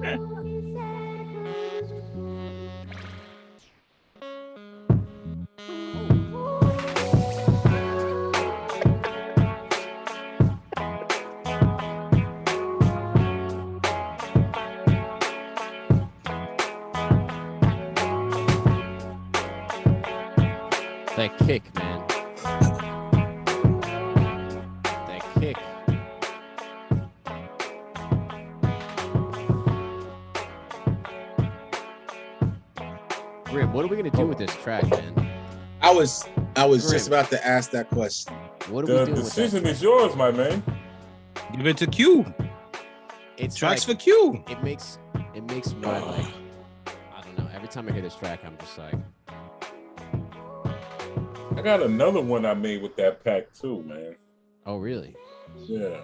That kick, man. That kick. Grim, what are we gonna do with this track, man? I was just about to ask that question. What are we doing? The decision is yours, my man. Give it to Q. It's Tracks like, for Q. It makes my like, I don't know. Every time I hear this track, I'm just like, I got another one I made with that pack too, man. oh really? Yeah.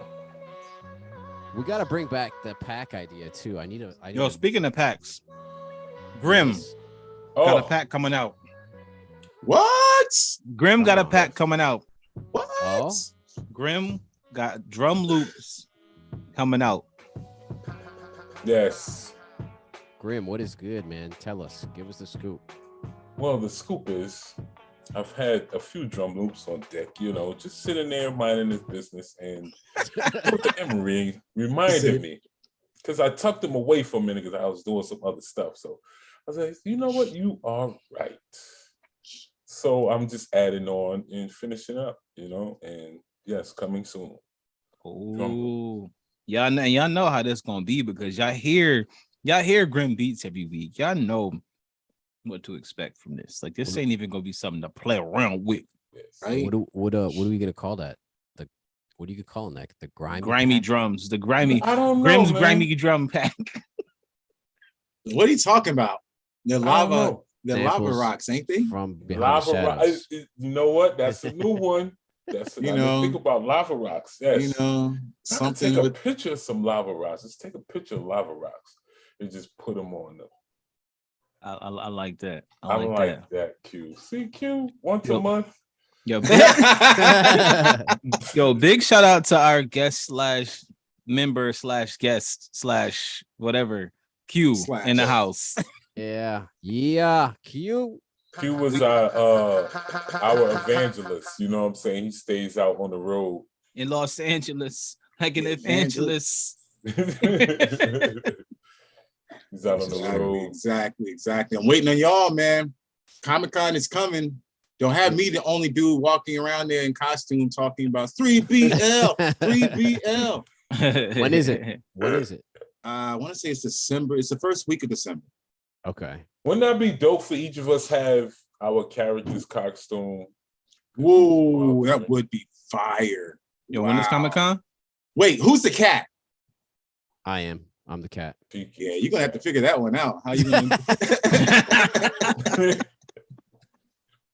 We gotta bring back the pack idea too. I need Yo, speaking of packs, Grim got a pack coming out. What? Grim got a pack coming out. What? Oh? Grim got drum loops coming out. Yes. Grim, what is good, man? Tell us. Give us the scoop. Well, the scoop is I've had a few drum loops on deck, you know, just sitting there minding his business, and Emery reminded me, because I tucked him away for a minute because I was doing some other stuff. So I was like, you know what? You are right. So I'm just adding on and finishing up, you know, and yes, coming soon. Oh, y'all know how this gonna be, because y'all hear Grim beats every week. Y'all know what to expect from this. Like, this ain't even gonna be something to play around with. Yes. Right? What are we gonna call that? What are you calling that? The grimy pack? drums. The grimy. I don't know, Grim's man. grimy drum pack. What are you talking about? The lava Samples rocks, ain't they? From behind Lava the rocks. shadows. You know what? That's a new one. That's You I know, didn't think about lava rocks. Yes. You know, I can something take a with picture of some lava rocks. Let's take a picture of lava rocks and just put them on them. I like that. I like that. Q. See, Q, once a month. Yo, big shout out to our guest / member / guest / whatever Q in the house. Yeah, Q. Q was our evangelist. You know what I'm saying? He stays out on the road in Los Angeles, like an evangelist. He's out on the road. Exactly. I'm waiting on y'all, man. Comic-Con is coming. Don't have me the only dude walking around there in costume talking about 3BL, 3BL. When is it? I want to say it's December. It's the first week of December. Okay. Wouldn't that be dope for each of us have our character's costume? Whoa, that would be fire. Yo, when is Comic-Con? Wait, who's the cat? I am. I'm the cat. Yeah, you're gonna have to figure that one out. How you gonna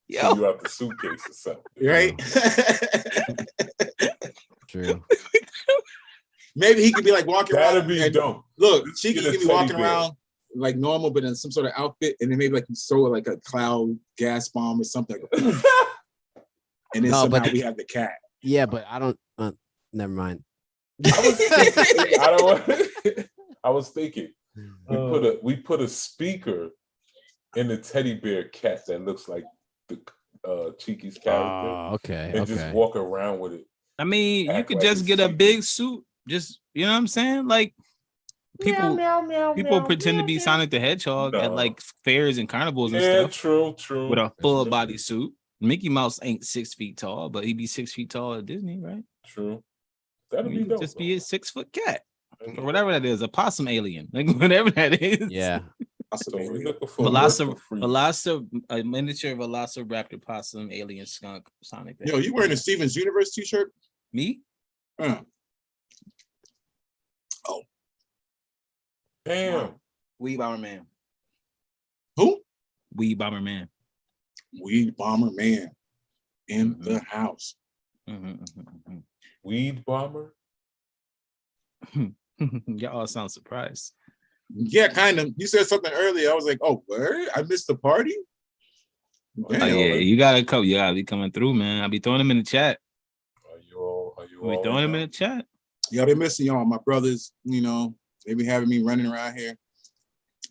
Yo, you out the suitcase or something, right? True. Maybe he could be like walking around. That'd be dope. Look, Cheeky could be walking around like normal, but in some sort of outfit, and then maybe like you throw like a cloud gas bomb or something. And then somehow we have the cat. Yeah, but I don't. Never mind. I was thinking we put a speaker in the teddy bear cat that looks like the Cheeky's character. Okay. And just walk around with it. I mean, you could just get a big suit. Just, you know what I'm saying? Like, people pretend to be Sonic the Hedgehog at like fairs and carnivals and stuff. True. With a full body suit. Mickey Mouse ain't 6 feet tall, but he'd be 6 feet tall at Disney, right? True. That'd be dope. Just be a 6 foot cat. Or whatever that is, a possum alien. Like whatever that is. Yeah. A miniature Velociraptor possum alien skunk Sonic. Yo, you wearing a Steven's Universe t-shirt? Me? Oh. Damn. Weed Bomber Man. Who? Weed Bomber Man. Weed Bomber Man in the house. Weed Bomber? Y'all all sound surprised. Yeah, kind of. You said something earlier. I was like, oh, word? I missed the party? Damn. Oh, yeah, you gotta be coming through, man. I'll be throwing them in the chat. Are you all throwing them in the chat? Yeah, I've been missing y'all, my brothers, you know. They be having me running around here,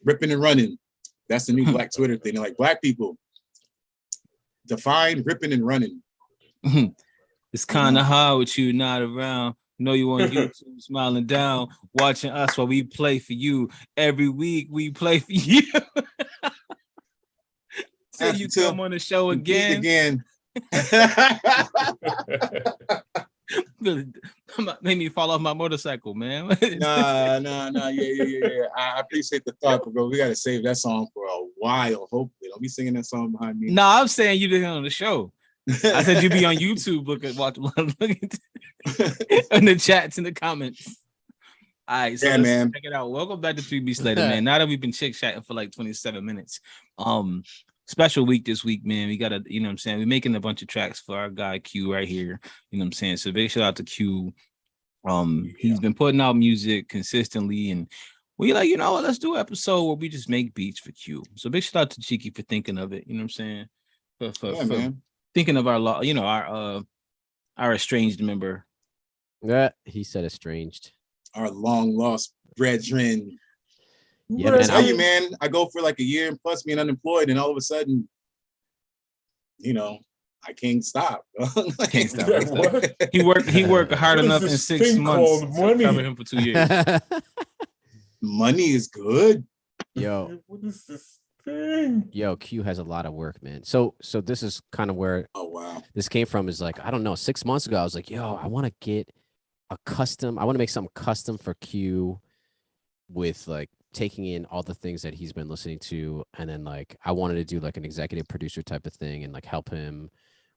ripping and running. That's the new black Twitter thing. They're like, black people define ripping and running. It's kind of hard with you not around. Know you on YouTube smiling down, watching us while we play for you. Every week we play for you. So you come on the show again. Made me fall off my motorcycle, man. Nah. Yeah. I appreciate the thought, but bro, we gotta save that song for a while. Hopefully, don't be singing that song behind me. No, I'm saying you did it on the show. I said you be on YouTube watch in the chats in the comments. All right, so man. Check it out. Welcome back to 3 Beats Later, man. Now that we've been chit-chatting for like 27 minutes. Special week this week, man. We gotta, you know what I'm saying? We're making a bunch of tracks for our guy Q right here. You know what I'm saying? So big shout out to Q. He's been putting out music consistently, and we like, you know what, let's do an episode where we just make beats for Q. So big shout out to Cheeky for thinking of it, you know what I'm saying? For thinking of our our estranged member. Yeah, he said estranged. Our long lost brethren. Yeah, man. Tell you, man, I go for like a year and plus being unemployed, and all of a sudden, you know, I can't stop. Can't stop. He worked hard enough in 6 months to cover him for 2 years. Money is good. Yo, what is this thing? Yo, Q has a lot of work, man. So this is kind of where this came from. Is like, I don't know, 6 months ago, I was like, yo, I want to get I want to make something custom for Q with like taking in all the things that he's been listening to, and then like I wanted to do like an executive producer type of thing and like help him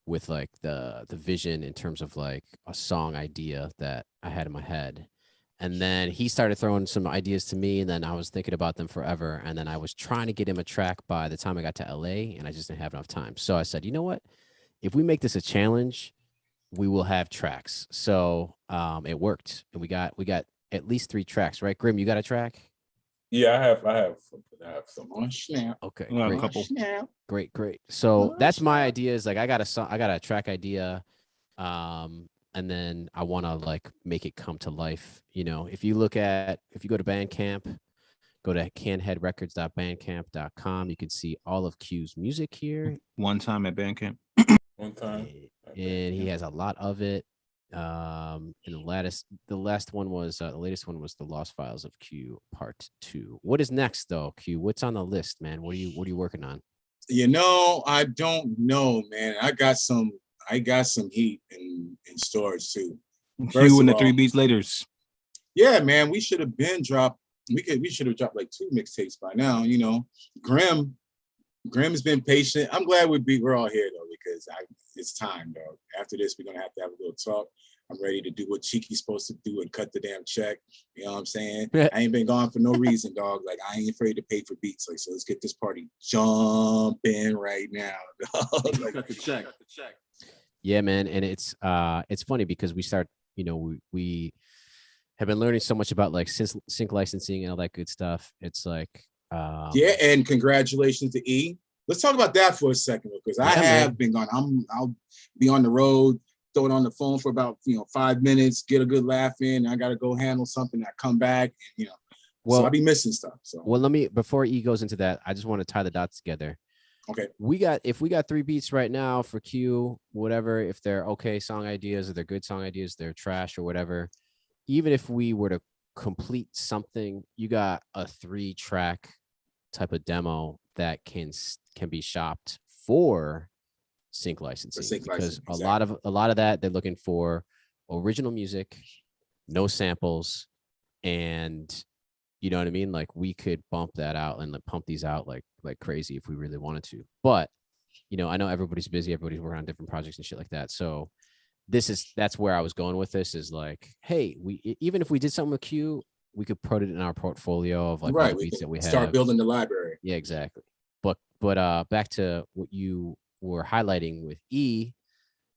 with like the vision in terms of like a song idea that I had in my head. And then he started throwing some ideas to me, and then I was thinking about them forever. And then I was trying to get him a track by the time I got to LA, and I just didn't have enough time. So I said, you know what? If we make this a challenge, we will have tracks. So it worked, and we got at least 3 tracks, right? Grim, you got a track? Yeah, I have something. I have some on snap. Okay, great. A couple. Great. So that's my idea. Is like I got a track idea, and then I want to like make it come to life. You know, if you go to Bandcamp, go to canheadrecords.bandcamp.com. You can see all of Q's music here. One time at Bandcamp. One time. And he has a lot of it. And the latest one was the Lost Files of Q Part 2. What is next though, Q? What's on the list, man? What are you working on? You know, I don't know, man. I got some heat in storage too. Q and the 3 Beats Laters. Yeah, man. We should have been dropped. We should have dropped like 2 mixtapes by now. You know, Grim has been patient. I'm glad we're all here though, because it's time, dog. After this, we're gonna have to have a little talk. I'm ready to do what Cheeky's supposed to do and cut the damn check. You know what I'm saying? I ain't been gone for no reason, dog. Like, I ain't afraid to pay for beats. Like, so let's get this party jumping right now, dog. Like, cut the check. Yeah, man. And it's funny because we have been learning so much about like sync licensing and all that good stuff. It's like yeah, and congratulations to E. Let's talk about that for a second, because I have been gone. I'll be on the road, throw it on the phone for about 5 minutes, get a good laugh in. I gotta go handle something. I come back, and so I'll be missing stuff. So before E goes into that, I just want to tie the dots together. Okay. If we got 3 beats right now for Q, whatever, if they're okay song ideas or they're good song ideas, they're trash or whatever, even if we were to complete something, you got a 3-track type of demo that can be shopped for sync licensing, because a lot of that, they're looking for original music, no samples, and you know what I mean? Like, we could bump that out and like pump these out like crazy if we really wanted to. But I know everybody's busy, everybody's working on different projects and shit like that. So that's where I was going with this, is like, hey, even if we did something with Q, we could put it in our portfolio of like all the beats that we have. Start building the library. Yeah, exactly. But back to what you were highlighting with E.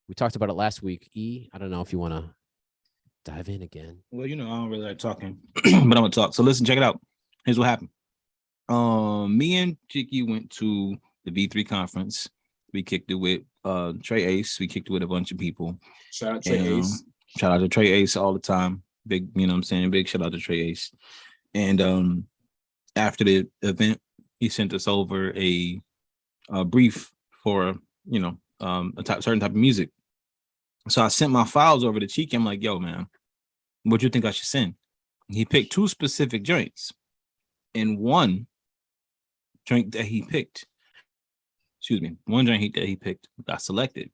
We talked about it last week. E, I don't know if you want to dive in again. Well, I don't really like talking, but I'm gonna talk. So listen, check it out. Here's what happened. Me and Cheeky went to the V3 conference. We kicked it with Trey Ace. We kicked it with a bunch of people. Shout out Trey Ace. Shout out to Trey Ace all the time. Big, you know what I'm saying? Big shout out to Trey Ace. And after the event, he sent us over a brief for certain type of music. So I sent my files over to Cheeky. I'm like, yo, man, what do you think I should send? He picked 2 specific joints, and one joint that he picked, that he picked got selected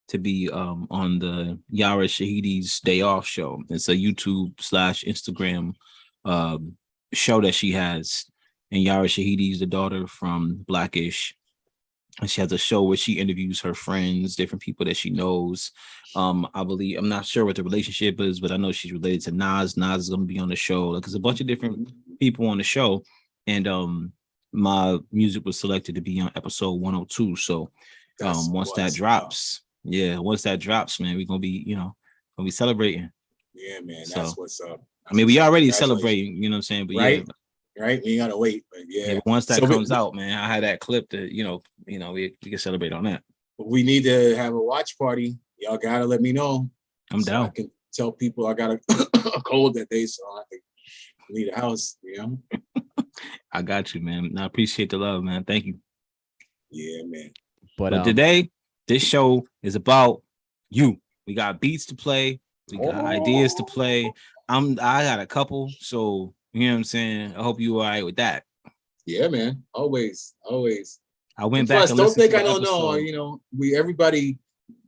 to be on the Yara Shahidi's Day Off show. It's a YouTube/Instagram show that she has, and Yara Shahidi's the daughter from Blackish. And she has a show where she interviews her friends, different people that she knows. I believe, I'm not sure what the relationship is, but I know she's related to Nas. Nas is going to be on the show. Like, there's a bunch of different people on the show. And my music was selected to be on episode 102. So once that drops, man, we're going to be celebrating. Yeah, man, that's what's up. I mean, we already celebrating, you know what I'm saying? But right? Right, we gotta wait, but yeah. Once that comes out, man, I had that clip that we can celebrate on that. We need to have a watch party. Y'all gotta let me know. I'm down. I can tell people I got a cold that day, so I can leave the house. I got you, man. I appreciate the love, man. Thank you. Yeah, man. But today, this show is about you. We got beats to play. We got ideas to play. I got a couple, so. You know what I'm saying? I hope you all right with that. Yeah, man. Always. I went back. Plus, don't think I don't know. Everybody.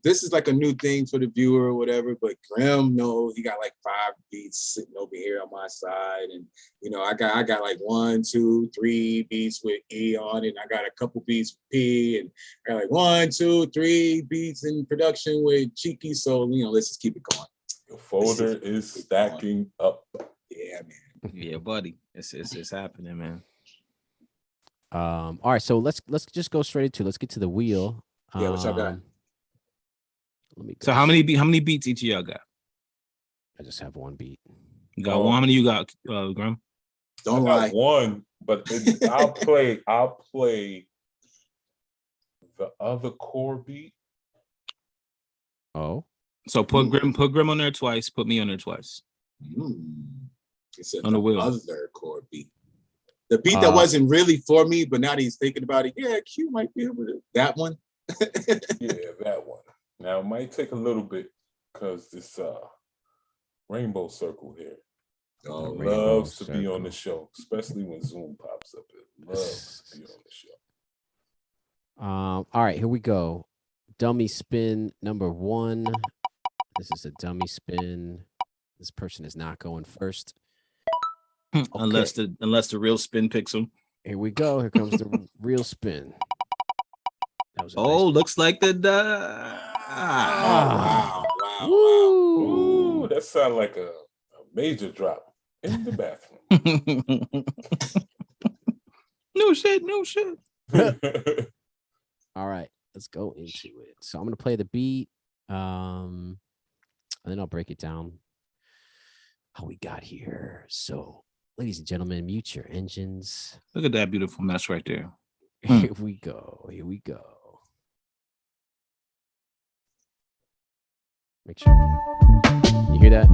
This is like a new thing for the viewer or whatever. But Grim, he got like 5 beats sitting over here on my side, and I got like 1, 2, 3 beats with E on it, and I got a couple beats with P, and I got like 1, 2, 3 beats in production with Cheeky. So let's just keep it going. The folder is stacking up. Yeah, man. Yeah, buddy, it's happening, man. All right, so let's just go straight into. Let's get to the wheel. Yeah, what y'all got? Let me. So how many beats each of y'all got? I just have 1 beat. You got one. How many you got, Grum? Don't lie. One, but I'll play the other core beat. Oh. So put Grim on there twice. Put me on there twice. It's on the wheel. Other core beat. The beat that wasn't really for me, but now that he's thinking about it, yeah, Q might be able to. That one. Yeah, that one. Now it might take a little bit because this rainbow circle here. Loves to be on the show, especially when Zoom pops up. It loves to be on the show. All right, here we go. Dummy spin number 1. This is a dummy spin. This person is not going first. Okay. Unless the real spin picks him. Here we go. Here comes the real spin. That was looks like the wow. Ooh, that sounds like a major drop in the bathroom. No shit. All right, let's go into it. So I'm gonna play the beat, and then I'll break it down. How we got here. So, ladies and gentlemen, mute your engines. Look at that beautiful mess right there. Here we go. Make sure you hear that.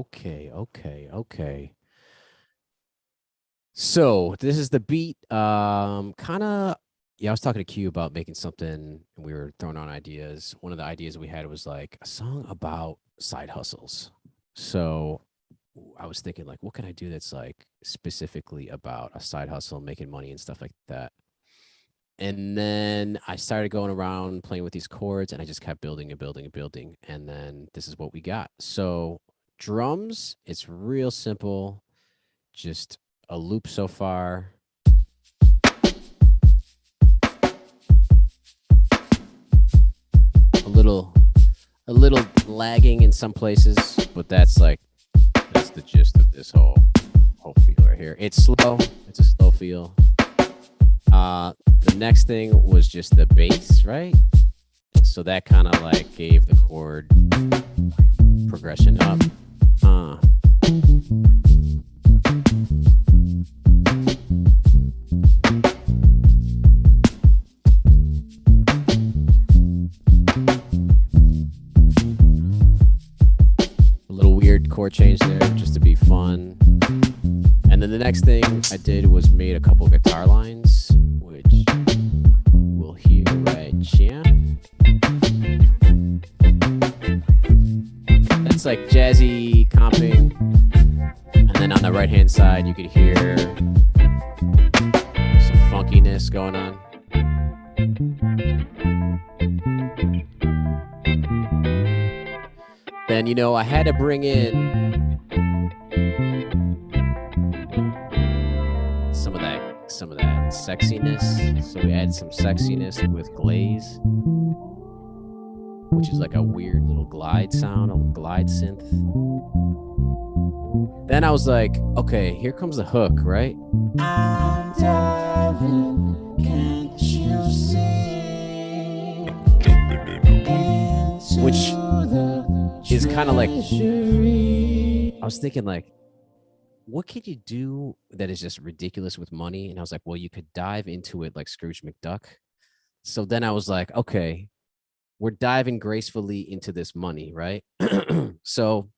Okay. So this is the beat. Kind of. Yeah, I was talking to Q about making something, and we were throwing on ideas. One of the ideas we had was like a song about side hustles. So I was thinking, like, what can I do that's like specifically about a side hustle, making money and stuff like that. And then I started going around playing with these chords, and I just kept building and building and building. And then this is what we got. So drums, it's real simple, just a loop so far. A little lagging in some places, but that's the gist of this whole feel right here. It's slow. It's a slow feel. The next thing was just the bass, right? So that kind of like gave the chord progression up. A little weird chord change there just to be fun. And then the next thing I did was made a couple guitar lines, which we'll hear right here. That's like jazzy comping. And then on the right-hand side, you could hear some funkiness going on. Then, I had to bring in some of that sexiness. So we added some sexiness with glaze, which is like a weird little glide sound, a glide synth. Then I was like, okay, here comes the hook, right? I'm diving, can't you see? Which is kind of like, I was thinking like, what could you do that is just ridiculous with money? And I was like, well, you could dive into it like Scrooge McDuck. So then I was like, okay, we're diving gracefully into this money, right? So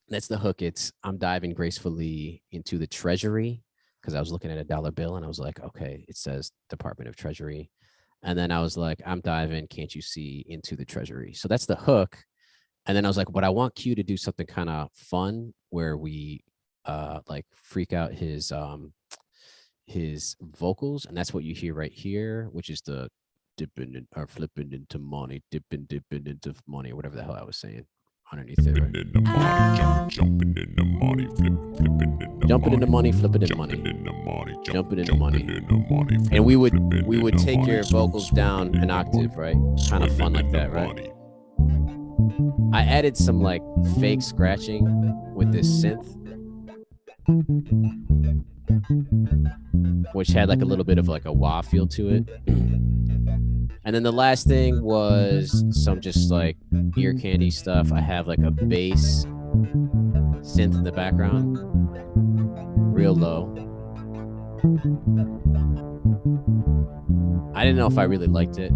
that's the hook. I'm diving gracefully into the treasury, because I was looking at a dollar bill and I was like, okay, it says Department of Treasury. And then I was like, I'm diving, can't you see, into the treasury. So that's the hook. And then I was like, but I want Q to do something kind of fun where we like freak out his vocals. And that's what you hear right here, which is the dipping or flipping into money, dipping into money, or whatever the hell I was saying underneath it. Right? Jumping in the money, flipping in the money, flipping in the money, jumping in the money. And we would take your vocals down an octave, right? Kind of fun like that, right? I added some like fake scratching with this synth, which had like a little bit of like a wah feel to it. And then the last thing was some just like ear candy stuff. I have like a bass synth in the background, real low. I didn't know if I really liked it,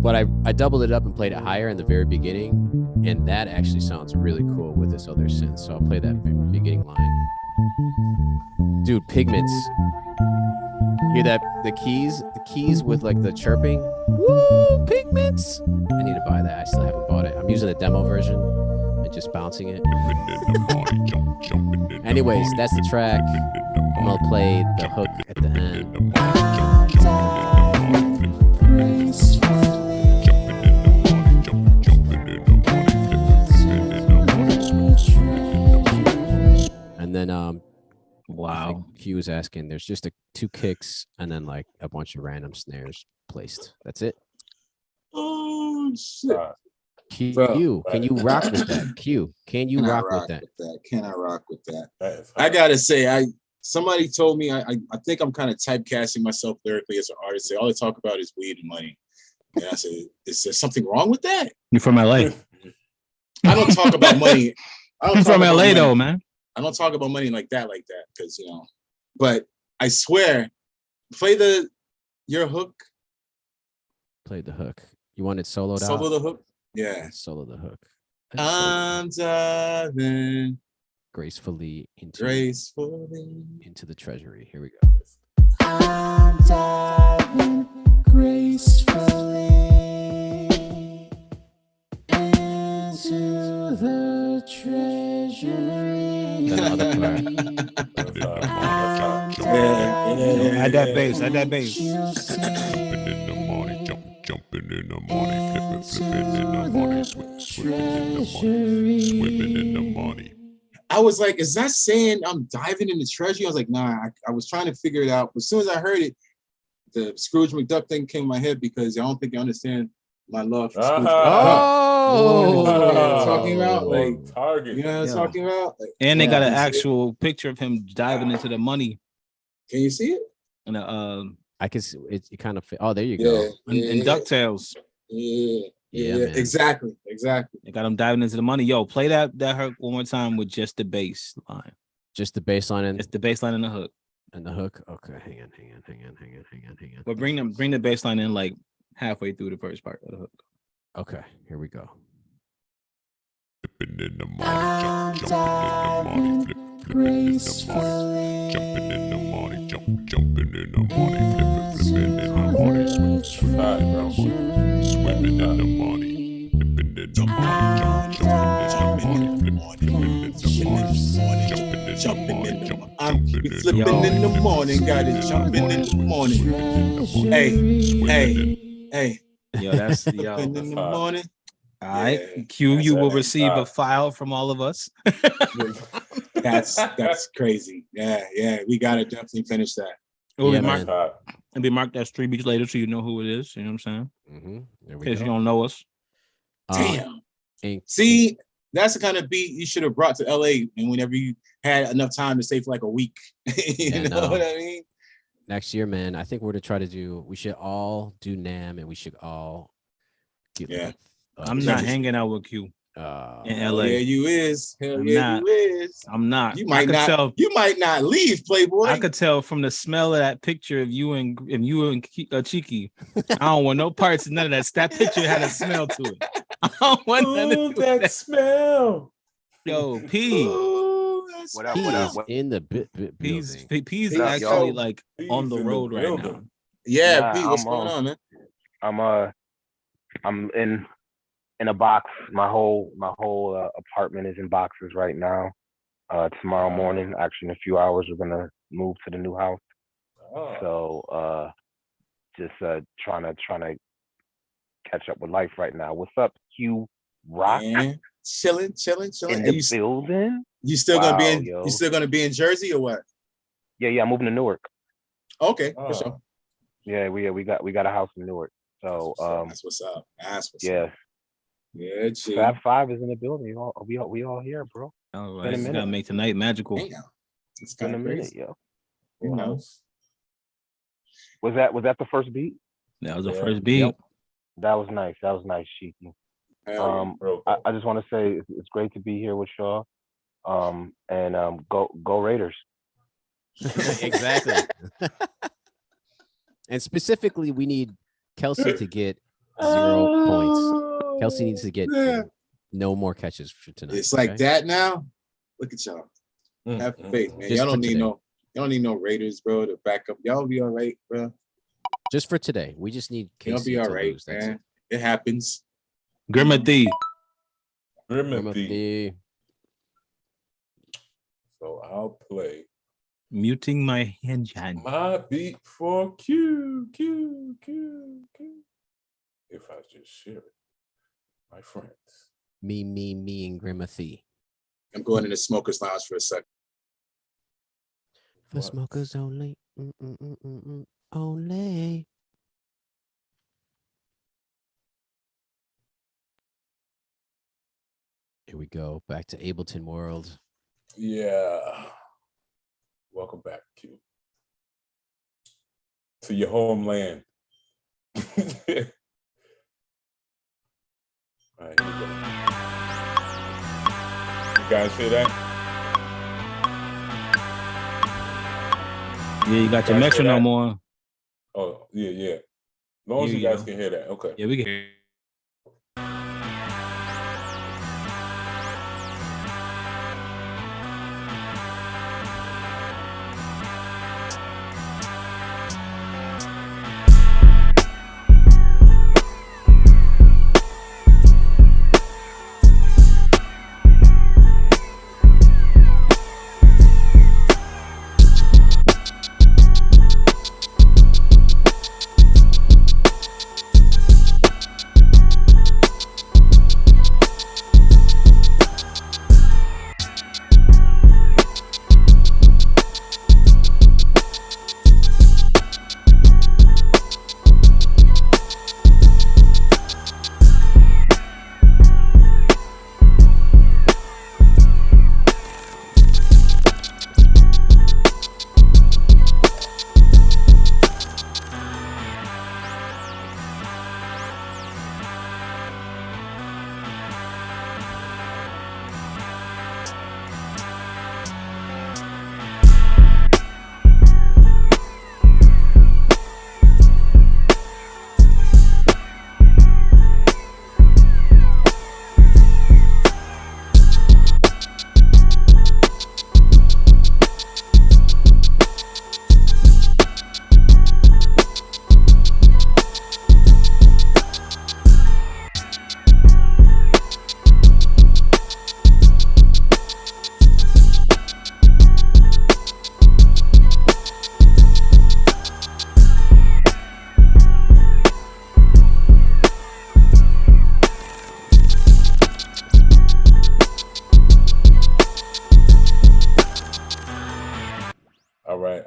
but I doubled it up and played it higher in the very beginning, and that actually sounds really cool with this other synth. So I'll play that beginning line. Dude, Pigments. Hear that? The keys with like the chirping. Woo, Pigments. I need to buy that. I still haven't bought it. I'm using the demo version and just bouncing it. Anyways, that's the track. I'm gonna play the hook at the end. And then wow, Q was asking, there's just two kicks and then like a bunch of random snares placed. That's it. Oh shit. Q, can you rock with that? Q, can you rock with that? Can I rock with that? I gotta say, somebody told me I think I'm kind of typecasting myself lyrically as an artist. All they talk about is weed and money. And I said, is there something wrong with that? You're from LA. I don't talk about money. I'm from LA though, man. I don't talk about money like that, because but I swear, play your hook. Play the hook. You want it soloed out? Solo the hook? Yeah. Solo the hook. I'm diving gracefully gracefully. the treasury. Here we go. I'm diving gracefully into the treasury. Then the other part. Add that bass. Add that bass. Jumping in the money, jumping in the money, flipping in the money, swimming in the money, swimming in the money. I was like, is that saying I'm diving in the treasury? I was like, nah, I was trying to figure it out. But as soon as I heard it, the Scrooge McDuck thing came in my head because I don't think you understand my love for Scrooge McDuck. You know what I'm talking about? Like, Target. you know what I'm talking about? Like, And they got an you see it? actual picture of him diving into the money. Can you see it? And I can see it kind of. Oh, there you go. and DuckTales. Yeah, man. exactly. They got him diving into the money. Yo, play that hook one more time with just the bass line. Just the bass line and It's the bass line and the hook. the hook. Okay, hang on. But bring the bass line in like halfway through the first part of the hook. Okay, here we go. Flipping in the money, jumping in the money, flipping in the money, jumping in the money, jumping in the money, flipping in the money, swimming in the money, flipping in the money, jumping in the money, Jumping in the morning. I'm flipping in the morning. Got it jumping in the morning. Hey. Yo, that's yo. Flipping in the morning. All right, Yeah, Q, you will that's receive a top. file from all of us. That's crazy. Yeah. We gotta definitely finish that. It will Yeah, be man. marked, it'll be marked as 3 weeks later, so you know who it is. You know what I'm saying? There In we case you go. don't know us. Damn. And- See, that's the kind of beat you should have brought to LA, and whenever you had enough time to stay for like a week. You know what I mean? next year, man, I think we're to try to do. We should all do NAM, and we should all get. Yeah. Like, I'm not hanging out with Q in Hell LA. yeah, you is. Hell I'm yeah, not. you is. I'm not. You might I could not. tell. You might not leave, Playboy. I could tell from the smell of that picture of you and Cheeky. I don't want no parts of none of that. That picture had a smell to it. I don't want none to do with that smell. Yo, P. Ooh, What up? He What up? is What? in the P's building. P's Yo. actually like P's on the in the road right now. building. Yeah, Nah, Pete, what's going on, man? I'm in a box. My whole apartment is in boxes right now. Tomorrow morning, actually in a few hours, we're gonna move to the new house. Oh. So just trying to catch up with life right now. What's up, Q.Rock? Man, chilling. In Are the building? you still gonna be Wow, in? yo. You still gonna be in Jersey or what? Yeah, I'm moving to Newark. Okay, Oh. for sure. Yeah, we got a house in Newark. So That's what's up. That's what's yeah, up. Yeah, G. Fab Five is in the building. We all here, bro. All Been a right, we minute. gotta make tonight magical. Damn. It's Been kind a of minute, crazy. yo. You know? Was that the first beat? That was the Yeah. first beat. Yep. That was nice, Cheeky. Hell I just want to say it's great to be here with y'all. And go Raiders. Exactly. And specifically, we need Kelsey to get 0 points. Kelsey needs to get no more catches for tonight. It's like okay? that now. Look at y'all. Have faith, man. Just Y'all for don't need today. y'all don't need no Raiders, bro, to back up. Y'all be all right, bro. Just for today. We just need Y'all Casey be all to right, lose. That's man. It happens. Grimothy. Grimothy. it. So I'll play Muting my engine. my beat for Q. If I just share it, my friends. Me, and Grimothy. I'm going in the smokers lounge for a second. For What? smokers only. Only. Here we go. Back to Ableton World. Yeah. Welcome back, Q. To your homeland. All right, here we go. You guys hear that? Yeah, you got your Guys hear metronome that? on. Oh, yeah. As long as Here you you guys go. can hear that. Okay. Yeah, we can hear.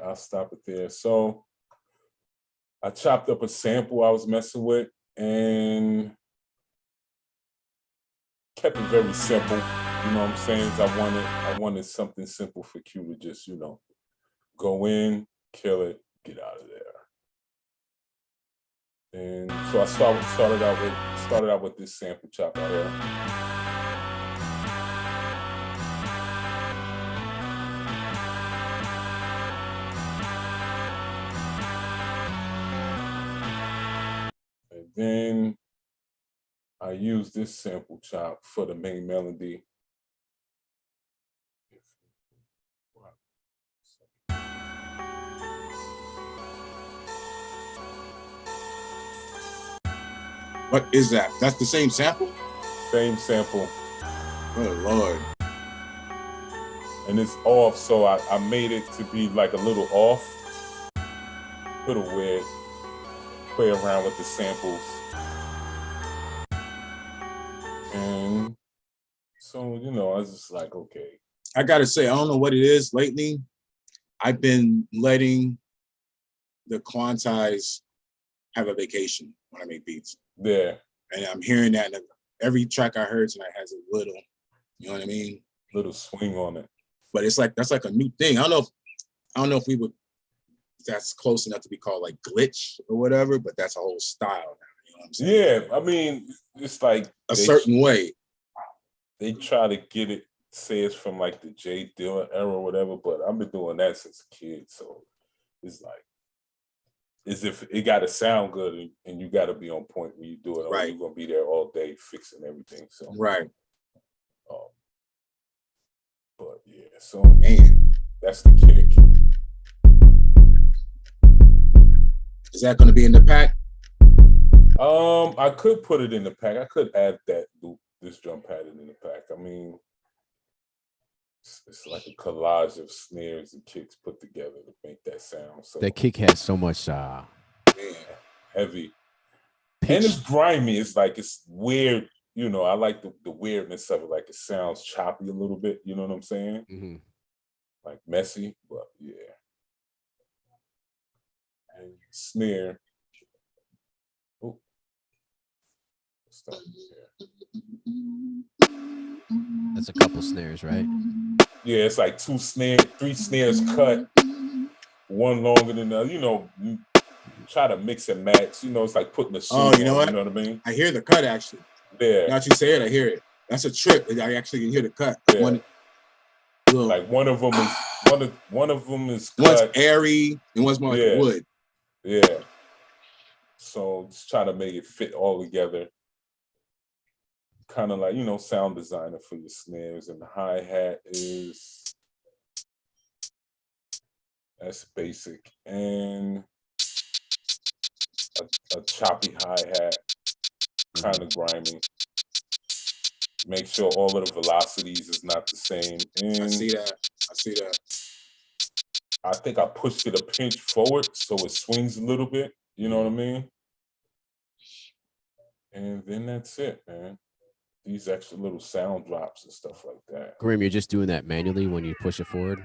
I'll stop it there. So I chopped up a sample I was messing with and kept it very simple. You know what I'm saying? I wanted something simple for Q to just, go in, kill it, get out of there. And so I started out with this sample chop out here. And then I use this sample chop for the main melody. What is that? That's the same sample? Same sample. Oh, Lord. And it's off, so I made it to be like a little off. Little weird. Play around with the samples. And so, I was just like, okay. I gotta say, I don't know what it is lately. I've been letting the quantize have a vacation when I make beats. Yeah. And I'm hearing that in every track I heard tonight has a little, you know what I mean? Little swing on it. But it's like that's like a new thing. I don't know if we would that's close enough to be called like glitch or whatever, but that's a whole style now. You know what I'm saying? Yeah, I mean, it's like a certain way. They try to get it, say it's from like the Jay Dilla era or whatever, but I've been doing that since a kid. So it's like, as if it got to sound good and you got to be on point when you do it. Right. You're going to be there all day fixing everything. So right. But yeah, so man, that's the kick. Is that going to be in the pack? I could put it in the pack. I could add that loop, this drum pattern in the pack. I mean, it's like a collage of snares and kicks put together to make that sound. So that kick has so much heavy. Pitch. And it's grimy. It's like it's weird. I like the weirdness of it. Like it sounds choppy a little bit. You know what I'm saying? Mm-hmm. Like messy, but yeah. And snare. Oh, that's a couple snares, right? Yeah, it's like 3 snares cut, one longer than the other. Try to mix and match. It's like putting a suit on, you know what? You know what I mean? I hear the cut actually. Yeah. Now that you say it, I hear it. That's a trip. I actually can hear the cut. Yeah. Like one of them is one's cut. airy and one's more like wood. Yeah. So just try to make it fit all together. Kind of like, sound designer for your snares. And the hi-hat that's basic. And a choppy hi-hat, kind of grimy. Make sure all of the velocities is not the same. And I see that. I think I pushed it a pinch forward so it swings a little bit. You know what I mean? And then that's it, man. These extra little sound drops and stuff like that. Grim, you're just doing that manually when you push it forward?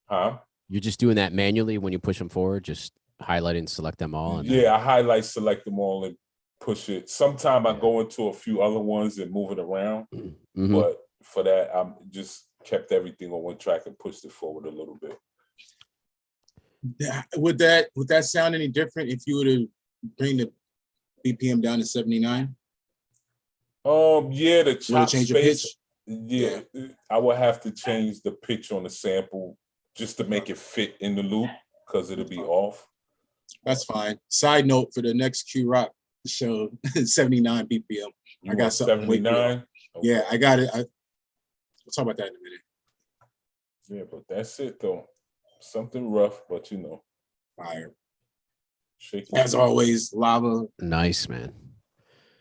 Huh? You're just doing that manually when you push them forward? Just highlight and select them all? And I highlight, select them all, and push it. Sometimes I go into a few other ones and move it around. Mm-hmm. But for that, I just kept everything on one track and pushed it forward a little bit. Would that sound any different if you were to bring the BPM down to 79? Yeah, the chop change space. Yeah, I would have to change the pitch on the sample just to make it fit in the loop because it'll be off. That's fine. Side note for the next Q.Rock show, 79 BPM. I got something 79. Okay. Yeah, I got it. We'll talk about that in a minute. Yeah, but that's it though. Something rough, but fire. As always, lava. Nice, man.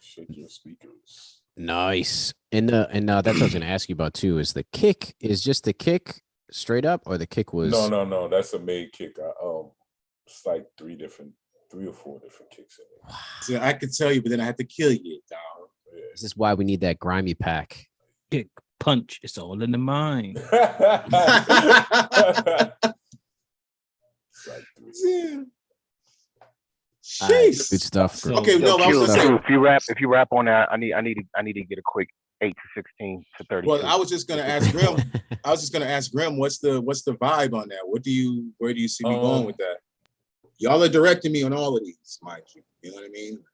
Shake your speakers. Nice. And that's what I was going to ask you about too. Is the kick just the kick straight up, or the kick was? No. That's a made kick. It's like 3 or 4 different kicks in it. Wow. So I could tell you, but then I have to kill you, dog. Yeah. This is why we need that grimy pack. Kick, punch. It's all in the mind. Side 3. Yeah. All right, Jeez. good stuff. So- Okay, no, I was Q, gonna say. if you rap on that, I need to get a quick 8 to 16 to 32. Well, I was just gonna ask Grim. What's the vibe on that? Where do you see me going with that? Y'all are directing me on all of these, mind you. You know what I mean?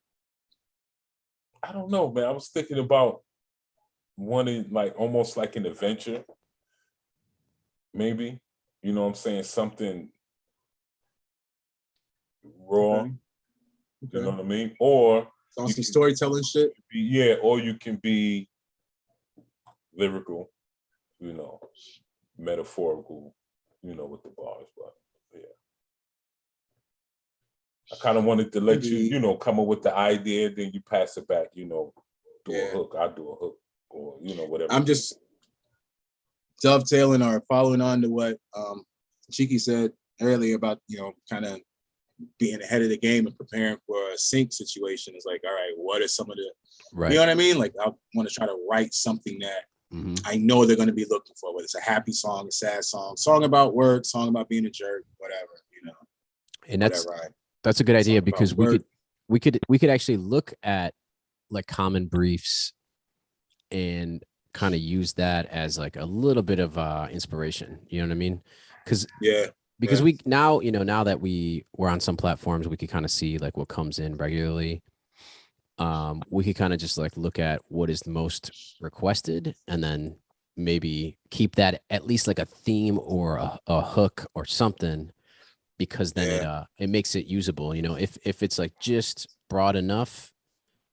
I don't know, man. I was thinking about wanting like almost like an adventure, maybe. You know what I'm saying? Something raw. Okay. You know what I mean? Or On some storytelling shit. or you can be lyrical, you know, metaphorical, you know, with the bars, but yeah. I kind of wanted to let you, you know, come up with the idea, then you pass it back, you know, do a hook, I do a hook, or you know, whatever. I'm just dovetailing or following on to what Cheeky said earlier about, you know, kind of being ahead of the game and preparing for a sync situation. Is like, all right, what are some of the, Right. You know what I mean? Like, I want to try to write something that I know they're going to be looking for, whether it's a happy song, a sad song about work, song about being a jerk, whatever, you know. And that's a good idea, because we could actually look at like common briefs and kind of use that as like a little bit of inspiration. You know what I mean? Because we now, you know, now that we're on some platforms, we could kind of see like what comes in regularly. We could kind of just like look at what is the most requested and then maybe keep that at least like a theme or a hook or something, because then it makes it usable. You know, if it's like just broad enough,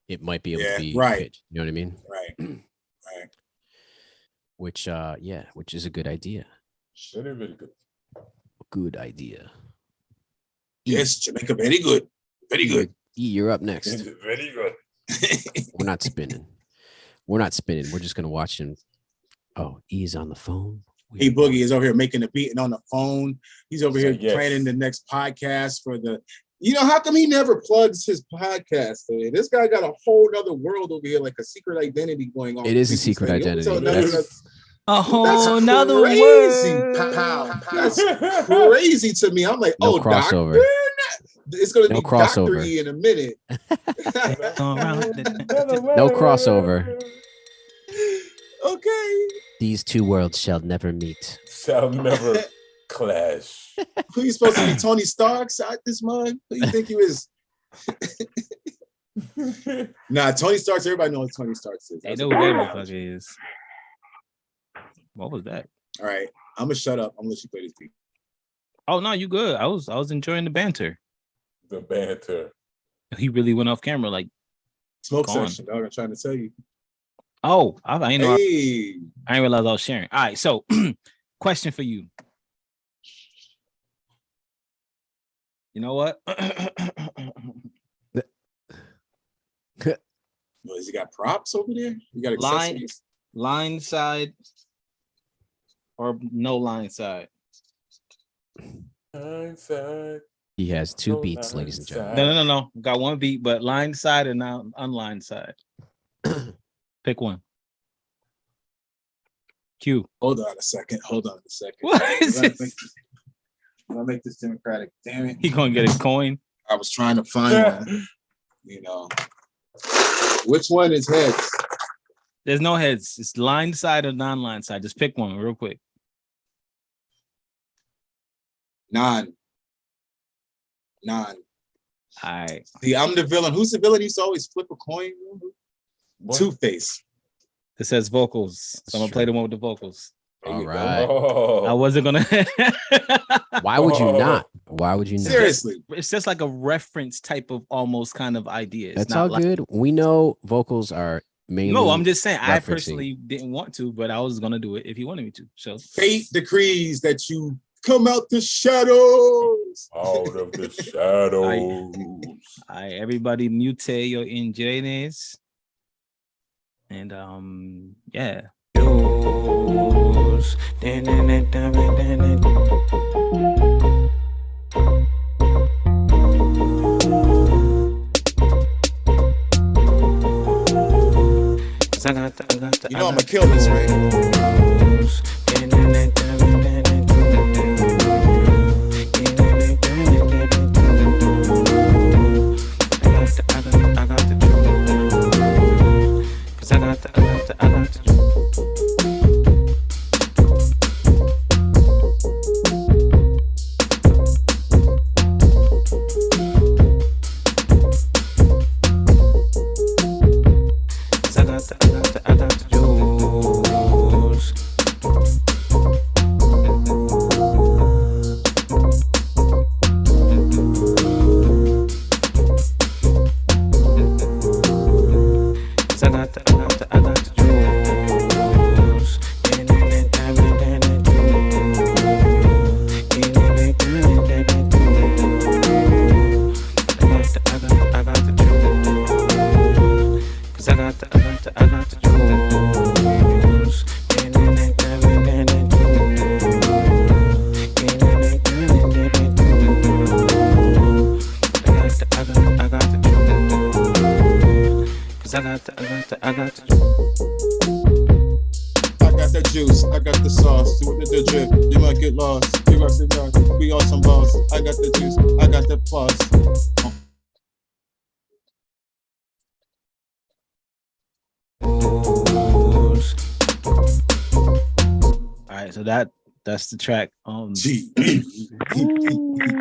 it might be able to be pitched. You know what I mean? Right. Which is a good idea. Very, very good. Good idea. Yes, Jamaica, very good. Very good. You're up next. Very good. We're not spinning. We're just gonna watch him. Oh, E's on the phone. Hey, Boogie is over here making the beat and on the phone. He's over here planning the next podcast for the. You know, how come he never plugs his podcast? This guy got a whole other world over here, like a secret identity going on. It is a secret identity. A whole nother world. That's crazy to me. I'm like, no crossover. Doctor? It's gonna be crossover. Dr. E in a minute. No crossover. Okay. These two worlds shall never meet. Shall never clash. Who you supposed to be, Tony Stark's out this month? Who you think you is? Nah, Tony Stark's. Everybody knows Tony Stark's is. They know who that motherfucker is. What was that? All right, I'm gonna shut up. I'm gonna let you play this beat. Oh no, you good. I was enjoying the banter. The banter. He really went off camera, like smoke session, dog. I'm trying to tell you. Oh, I ain't know. Hey. I ain't realize I was sharing. All right, so question for you. You know what? Has he got props over there? You got accessories? Line side or no line side? Line side. He has two beats, ladies and gentlemen. No. Got one beat, but line side and now unlined side. Pick one. Q. Hold on a second. What is this? I'm gonna make this democratic. Damn it. He gonna get a coin. I was trying to find one. You know. Which one is heads? There's no heads. It's line side or non-line side. Just pick one real quick. Non. All right. See, I'm the villain. Who's the villain? He used to always flip a coin. Two-Face. It says vocals. So I'm gonna play the one with the vocals. All right. Oh. I wasn't gonna. Why would you not? Why would you not? Seriously. It's just like a reference type of almost kind of idea. That's all good. We know vocals are mainly. No, I'm just saying. referencing. I personally didn't want to, but I was gonna do it if you wanted me to. So fate decrees that you come out the shadows. Out of the shadows. All right, everybody, mute your engines. And yeah. You know I'm gonna kill this, right? juice, I got the sauce. With the drip, you might get lost. We all some boss. I got the juice, I got the floss. All right, so that's the track. Gee.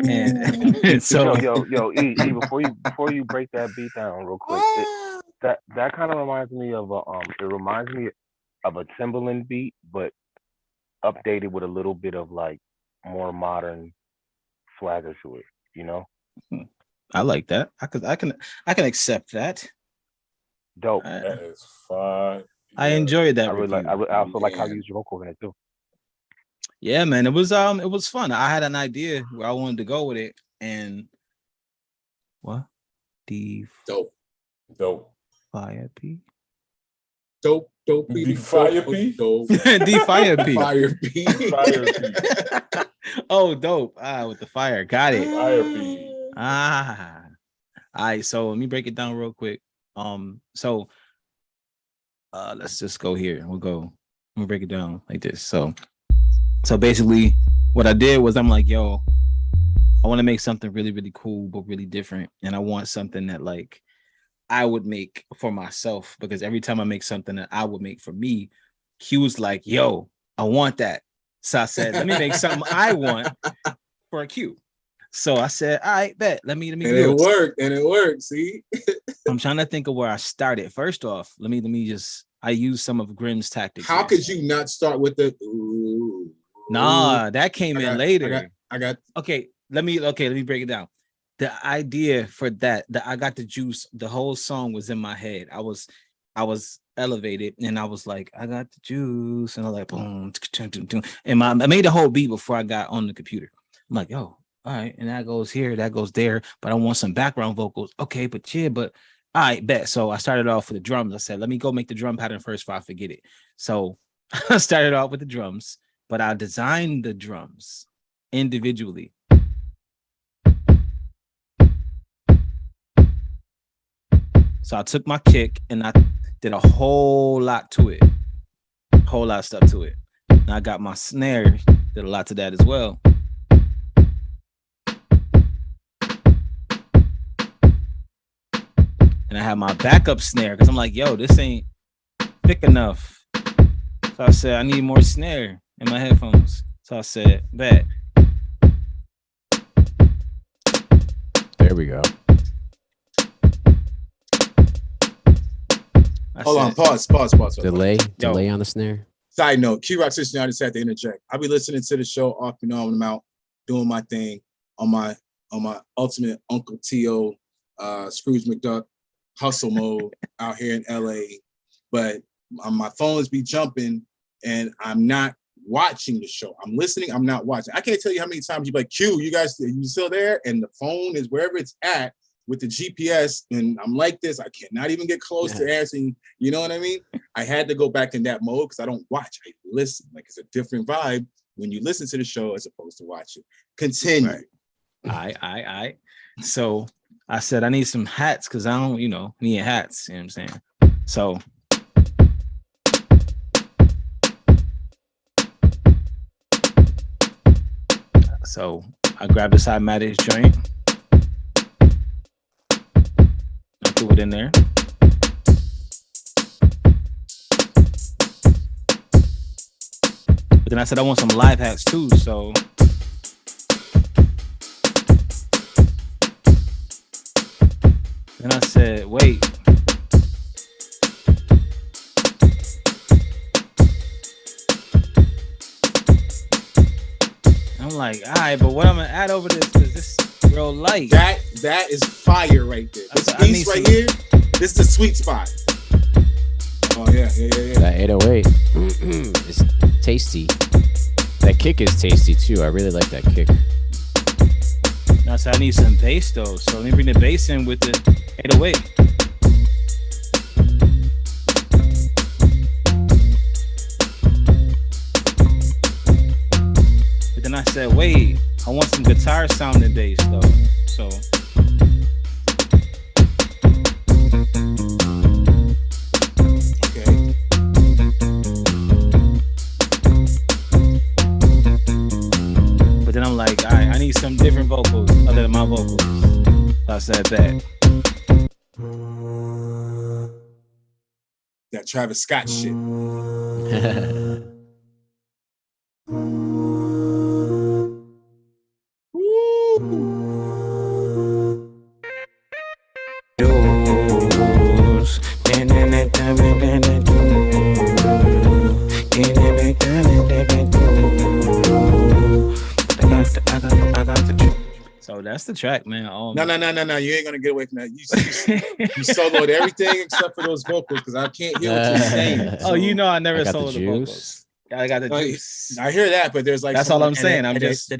And so E, before you break that beat down real quick, that kind of reminds me of a Timbaland beat, but updated with a little bit of like more modern swagger to it, you know. I like that. I can accept that. Dope. That is fine. I enjoyed that. I really review. like. I also like how you use your vocal in it too. Yeah, man, it was fun. I had an idea where I wanted to go with it, and what? Dope. Fire P. Dope. The Fire P. The Fire P. Fire P. Fire P. Oh, dope. With the fire. Got it. Fire P. All right, so let me break it down real quick. So let's just go here. We'll go. I'm gonna break it down like this. So basically what I did was I'm like, yo, I want to make something really, really cool, but really different. And I want something that like I would make for myself, because every time I make something that I would make for me, Q was like, yo, I want that. So I said, let me make something I want for a Q. So I said, all right, bet. Let me and do it. And it worked. See? I'm trying to think of where I started. First off, I used some of Grimm's tactics. How could you not start with the ooh? Nah, that came in later. Okay, let me break it down. The idea for that I got the juice, the whole song was in my head. I was elevated and I was like, I got the juice, and I was like, boom, and I made the whole beat before I got on the computer. I'm like, yo, all right, and that goes here, that goes there, but I want some background vocals. Okay, but all right, bet. So I started off with the drums. I said, let me go make the drum pattern first before I forget it. So I started off with the drums, but I designed the drums individually. So I took my kick and I did a whole lot to it. A whole lot of stuff to it. And I got my snare, did a lot to that as well. And I had my backup snare because I'm like, yo, this ain't thick enough. So I said, I need more snare in my headphones. So I said, bet. There we go. Hold on, pause. Delay on the snare. Side note, Q.Rock 69, I just had to interject. I'll be listening to the show off and on when I'm out doing my thing on my ultimate Uncle T.O. Scrooge McDuck hustle mode out here in LA. But my phones be jumping and I'm not watching the show. I'm listening, I'm not watching. I can't tell you how many times you be like, Q, you still there? And the phone is wherever it's at with the GPS, and I'm like this, I cannot even get close to answering, you know what I mean? I had to go back in that mode because I don't watch, I listen. Like, it's a different vibe when you listen to the show as opposed to watch it. Continue. Right. I. So I said, I need some hats because I don't, need hats, you know what I'm saying? So I grabbed this Cymatics joint. I threw it in there. But then I said I want some live hats too, so then I said, wait. I'm like, all right, but what I'm gonna add over this is this real light. That is fire right there. This piece right here, this is the sweet spot. Oh yeah. That 808, it's tasty. That kick is tasty too. I really like that kick. Now, so I need some bass though. So let me bring the bass in with the 808. But then I said, wait, I want some guitar sounding bass though. So my vocals. I said that. That Travis Scott shit. So that's the track, man. No. You ain't gonna get away from that. You soloed everything except for those vocals because I can't hear what you're saying. Oh, you know, I never got the soloed the vocals. I got the juice. I hear that, but there's like that's all I'm saying. I'm just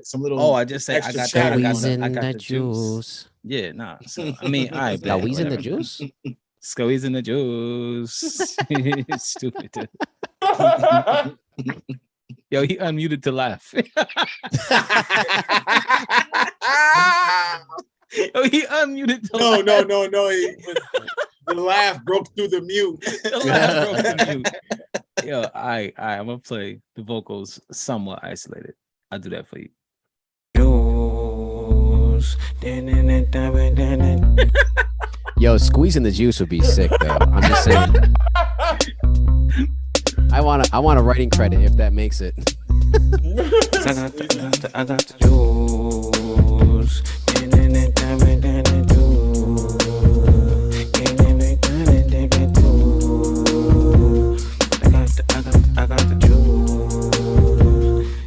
some little. Oh, I just say I got the juice. Yeah, nah. So I mean, I bet. Squeeze in the juice. Squeeze in the juice. Stupid. Yo, he unmuted to laugh. Yo, he unmuted to laugh. No. The laugh broke through the mute. The laugh broke the mute. Yo, I'm gonna play the vocals somewhat isolated. I'll do that for you. Yo, squeezing the juice would be sick though. I'm just saying. I want a writing credit if that makes it. I got the juice. I got the juice.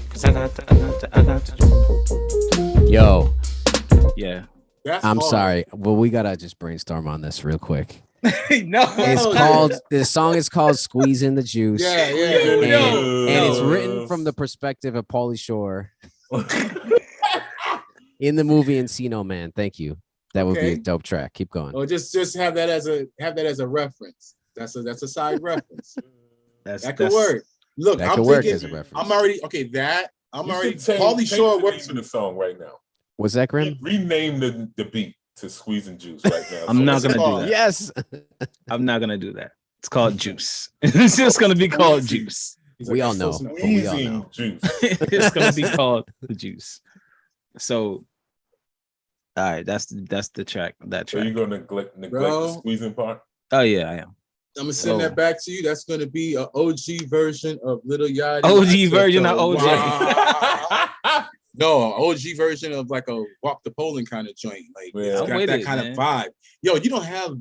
'Cause I got the juice. Yo. Yeah. That's I'm hard. sorry. Well, we gotta just brainstorm on this real quick. No. The song is called Squeeze in the Juice. Yeah. And it's written from the perspective of Pauly Shore in the movie Encino Man. Thank you. That would be a dope track. Keep going. Oh, just have that as a reference. That's a side reference. That could work. Look, that I'm could thinking, work as a reference. I'm already okay. Pauly Shore Shore works in the song right now. Was that Grim? Rename the beat to Squeeze and Juice right now. I'm not gonna do that. Yes. I'm not gonna do that. It's called Juice. It's just gonna be called Juice. We all know. But we all know. Juice. It's gonna be called the Juice. So, all right, that's the track. That So track. you're gonna neglect the squeezing part? Oh yeah, I am. I'm gonna send that back to you. That's gonna be an OG version of Little Yachty. OG version of OJ. Wow. No, OG version of like a Walk the Poland kind of joint. Like it's got that kind of vibe. Yo, you don't have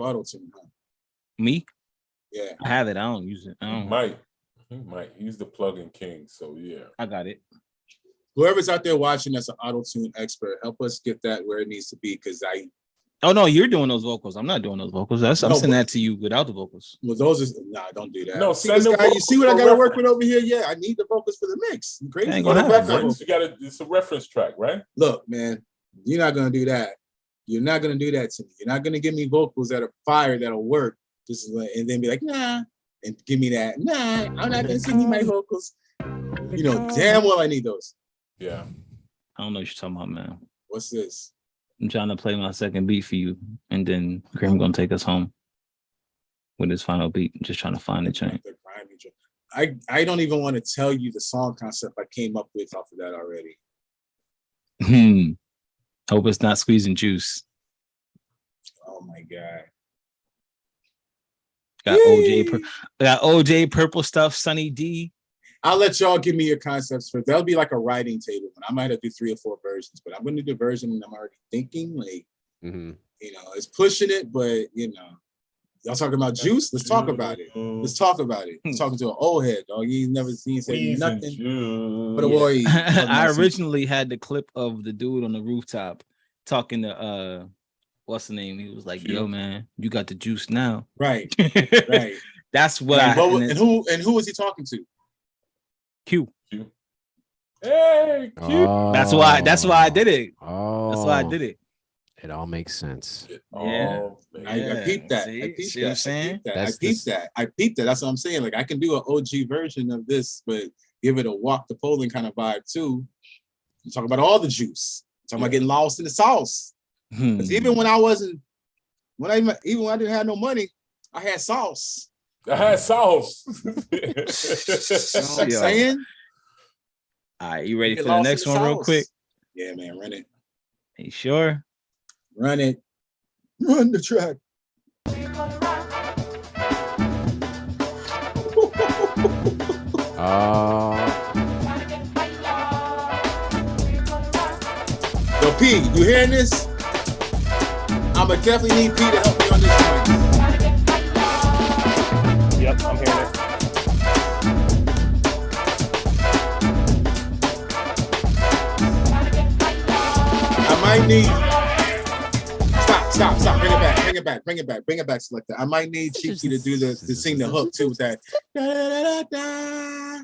auto-tune, huh? Me? Yeah. I have it. I don't use it. He might. He's the plug-in king. So yeah. I got it. Whoever's out there watching that's an auto-tune expert, help us get that where it needs to be. Cause Oh no, you're doing those vocals. I'm not doing those vocals. I'm sending that to you without the vocals. Well, don't do that. No, send this guy, you see what I gotta work with over here? Yeah, I need the vocals for the mix. You crazy? Ain't gonna happen, it's a reference track, right? Look, man, you're not gonna do that. You're not gonna do that to me. You're not gonna give me vocals that are fire that'll work. Just and then be like, nah, and give me that. Nah, I'm not gonna sing you my vocals. You know damn well I need those. Yeah. I don't know what you're talking about, man. What's this? I'm trying to play my second beat for you, and then Grim gonna take us home with his final beat. I'm just trying to find the chain. I don't even want to tell you the song concept I came up with off of that already. Hope it's not Squeezing Juice. Oh my god. Got OJ Purple Stuff, Sunny D. I'll let y'all give me your concepts for that'll be like a writing table. And I might have to do 3 or 4 versions, but I'm gonna do the version I'm already thinking. Like, it's pushing it, but y'all talking about Juice? Let's talk about it. Let's talk about it. I'm talking to an old head, dog. You ain't never seen say nothing. But boy, I originally had the clip of the dude on the rooftop talking to what's the name? He was like, "Yo, man, you got the juice now." Right. That's what and who was he talking to? Q. Hey, Q. That's why I did it. Oh, that's why I did it. It all makes sense. I peeped that. I peeped that. I peeped that. That's what I'm saying. Like I can do an OG version of this, but give it a Walk the Poland kind of vibe too. I'm talking about all the juice. I'm talking about getting lost in the sauce. Because even when I didn't have no money, I had sauce. I had sauce. You know what I'm saying? All right, you ready Get for the lost next in one, this real house. quick? Yeah, man, run it. Are you sure? Run it. Run the track. Yo, P, you hearing this? I'ma definitely need P to help me on this one. Yep, I'm hearing it. I might need. Stop. Bring it back, selector. I might need Chiefy to do to sing the hook too with that.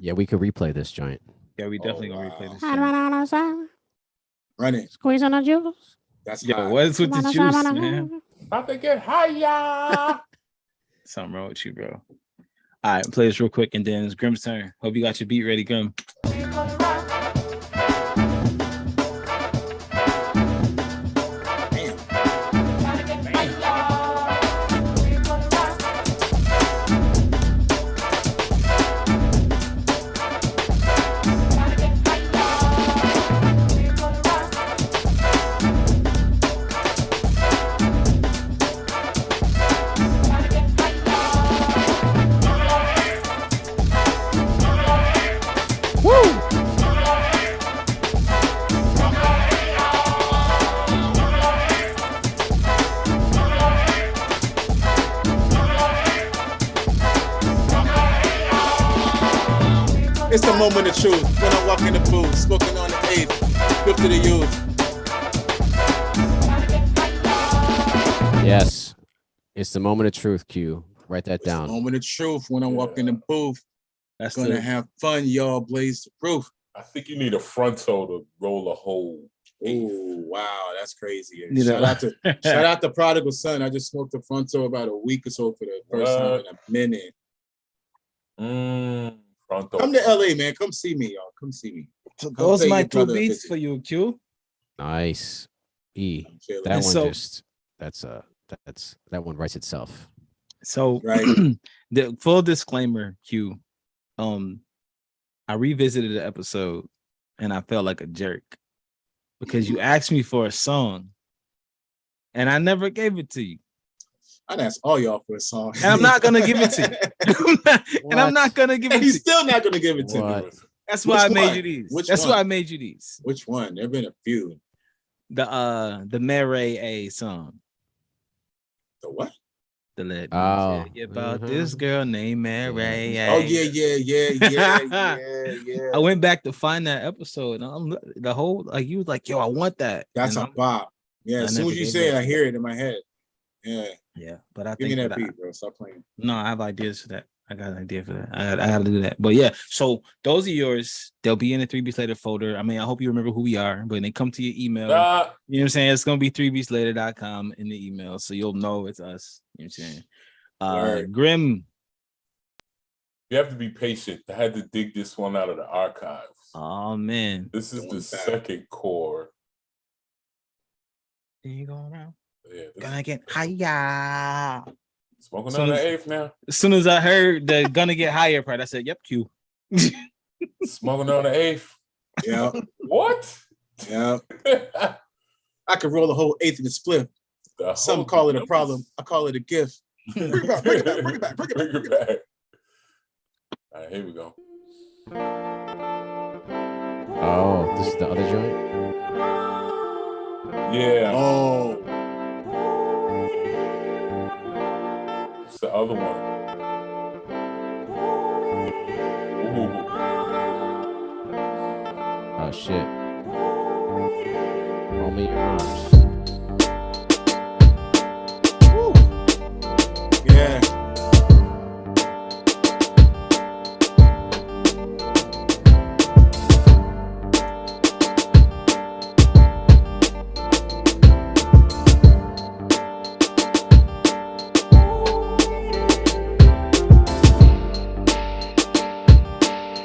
Yeah, we could replay this joint. Yeah, we definitely gonna replay this. Run it. Squeeze on the juice. That's Yo, high. what is with the juice, man? About to get higher. Something wrong with you, bro. All right, play this real quick, and then it's Grim's turn. Hope you got your beat ready, Grim. It's the moment of truth when I walk in the booth, smoking on the 8th, good to the youth. Yes. It's the moment of truth, Q. Write that It's the down. moment of truth when I walk in the booth. That's Gonna have fun, y'all. Blaze the roof. I think you need a fronto to roll a whole. Oh wow, that's crazy. Need Shout out to Prodigal Son. I just smoked the fronto about a week or so for the first time in a minute. Fronto. Come to LA, man. Come see me, y'all. Come see me. So Come those pay my your two brother a beats visit. for you, Q. Nice. E. I'm feeling That it. one so- just that one writes itself. So Right. the full disclaimer, Q. I revisited the episode and I felt like a jerk because you asked me for a song and I never gave it to you. I'd ask all y'all for a song. And I'm not gonna give it to you. And I'm not gonna give it And to he's you. still not gonna give it to me. What? That's why I Which made one? you these. Which That's one? why I made you these. Which one? There've been a few. The Mary A song. The what? The let me Oh, tell you about this girl named Mary A. Oh yeah. I went back to find that episode. And the whole like you was like, yo, I want that. That's And a bop. Yeah, I as soon never as you gave say it it, I to hear it in my head. Yeah. yeah, but I Give me think that beat, bro. Stop playing. no, I have ideas for that. I got an idea for that. I got to do that. But yeah, so those are yours. They'll be in the 3 Beats Later folder. I mean, I hope you remember who we are, but when they come to your email, you know what I'm saying? It's gonna be 3beatslater.com in the email, so you'll know it's us. You know what I'm saying? Word. Grim. You have to be patient. I had to dig this one out of the archives. Oh man. This is Going the back. second core. You going around? Yeah, this Gonna is get higher. smoking Soon on the as- 8th now. As soon as I heard the gonna get higher part, I said, "Yep, Q." Smoking on the 8th. Yeah, What? yeah. I could roll the whole 8th in the split. The Some whole call it a numbers. problem. I call it a gift. Bring it back. Bring it back. All right, here we go. Oh, this is the other joint. Yeah, Oh, it's the other one. Ooh. Oh shit. Roll me your arms. yeah.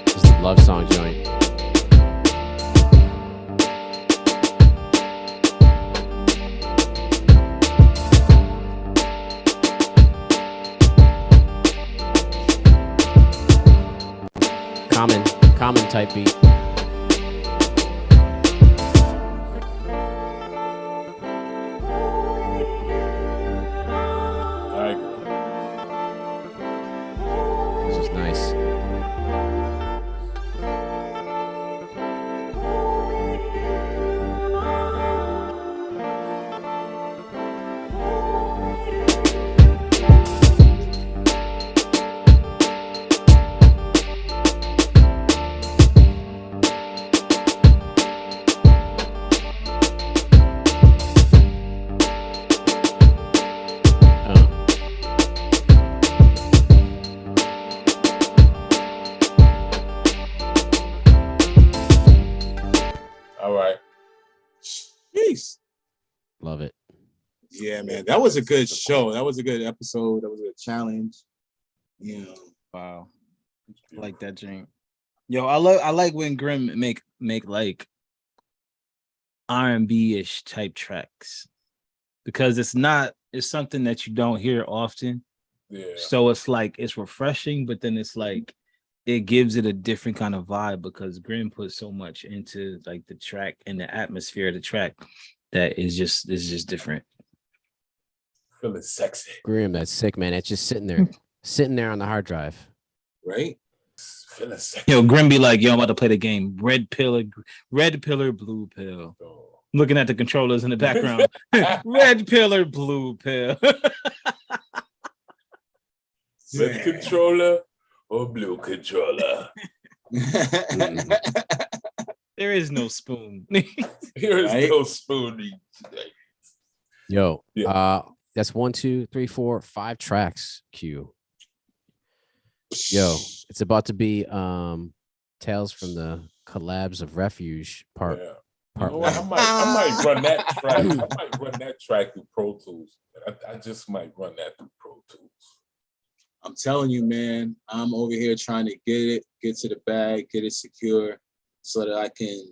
This is the love song joint. Common type beat. This is nice. All right. Jeez. Love it. Yeah, man. That was a good show. That was a good episode. That was a challenge. You know. Wow. I like that drink. Yo, I like when Grim make like R&B-ish type tracks. Because it's something that you don't hear often. Yeah. So it's like it's refreshing, but then it's like it gives it a different kind of vibe because Grim put so much into like the track and the atmosphere of the track that is just different. Feeling sexy. Grim, that's sick, man. It's just sitting there on the hard drive. Right? Feeling sexy. Yo, Grim be like, yo, I'm about to play the game. Red pillar, blue pill. Oh. Looking at the controllers in the background. Red pillar, blue pill. Red controller or blue controller? There is no spoon. Here is no spooning today. Yo, Yeah. That's 1, 2, 3, 4, 5 tracks. Q. Yo, it's about to be Tales from the Collabs of Refuge part. Yeah. Part You know what? one. I might run that track. I might run that track through Pro Tools. I just might run that through Pro Tools. I'm telling you, man, I'm over here trying to get to the bag, get it secure so that I can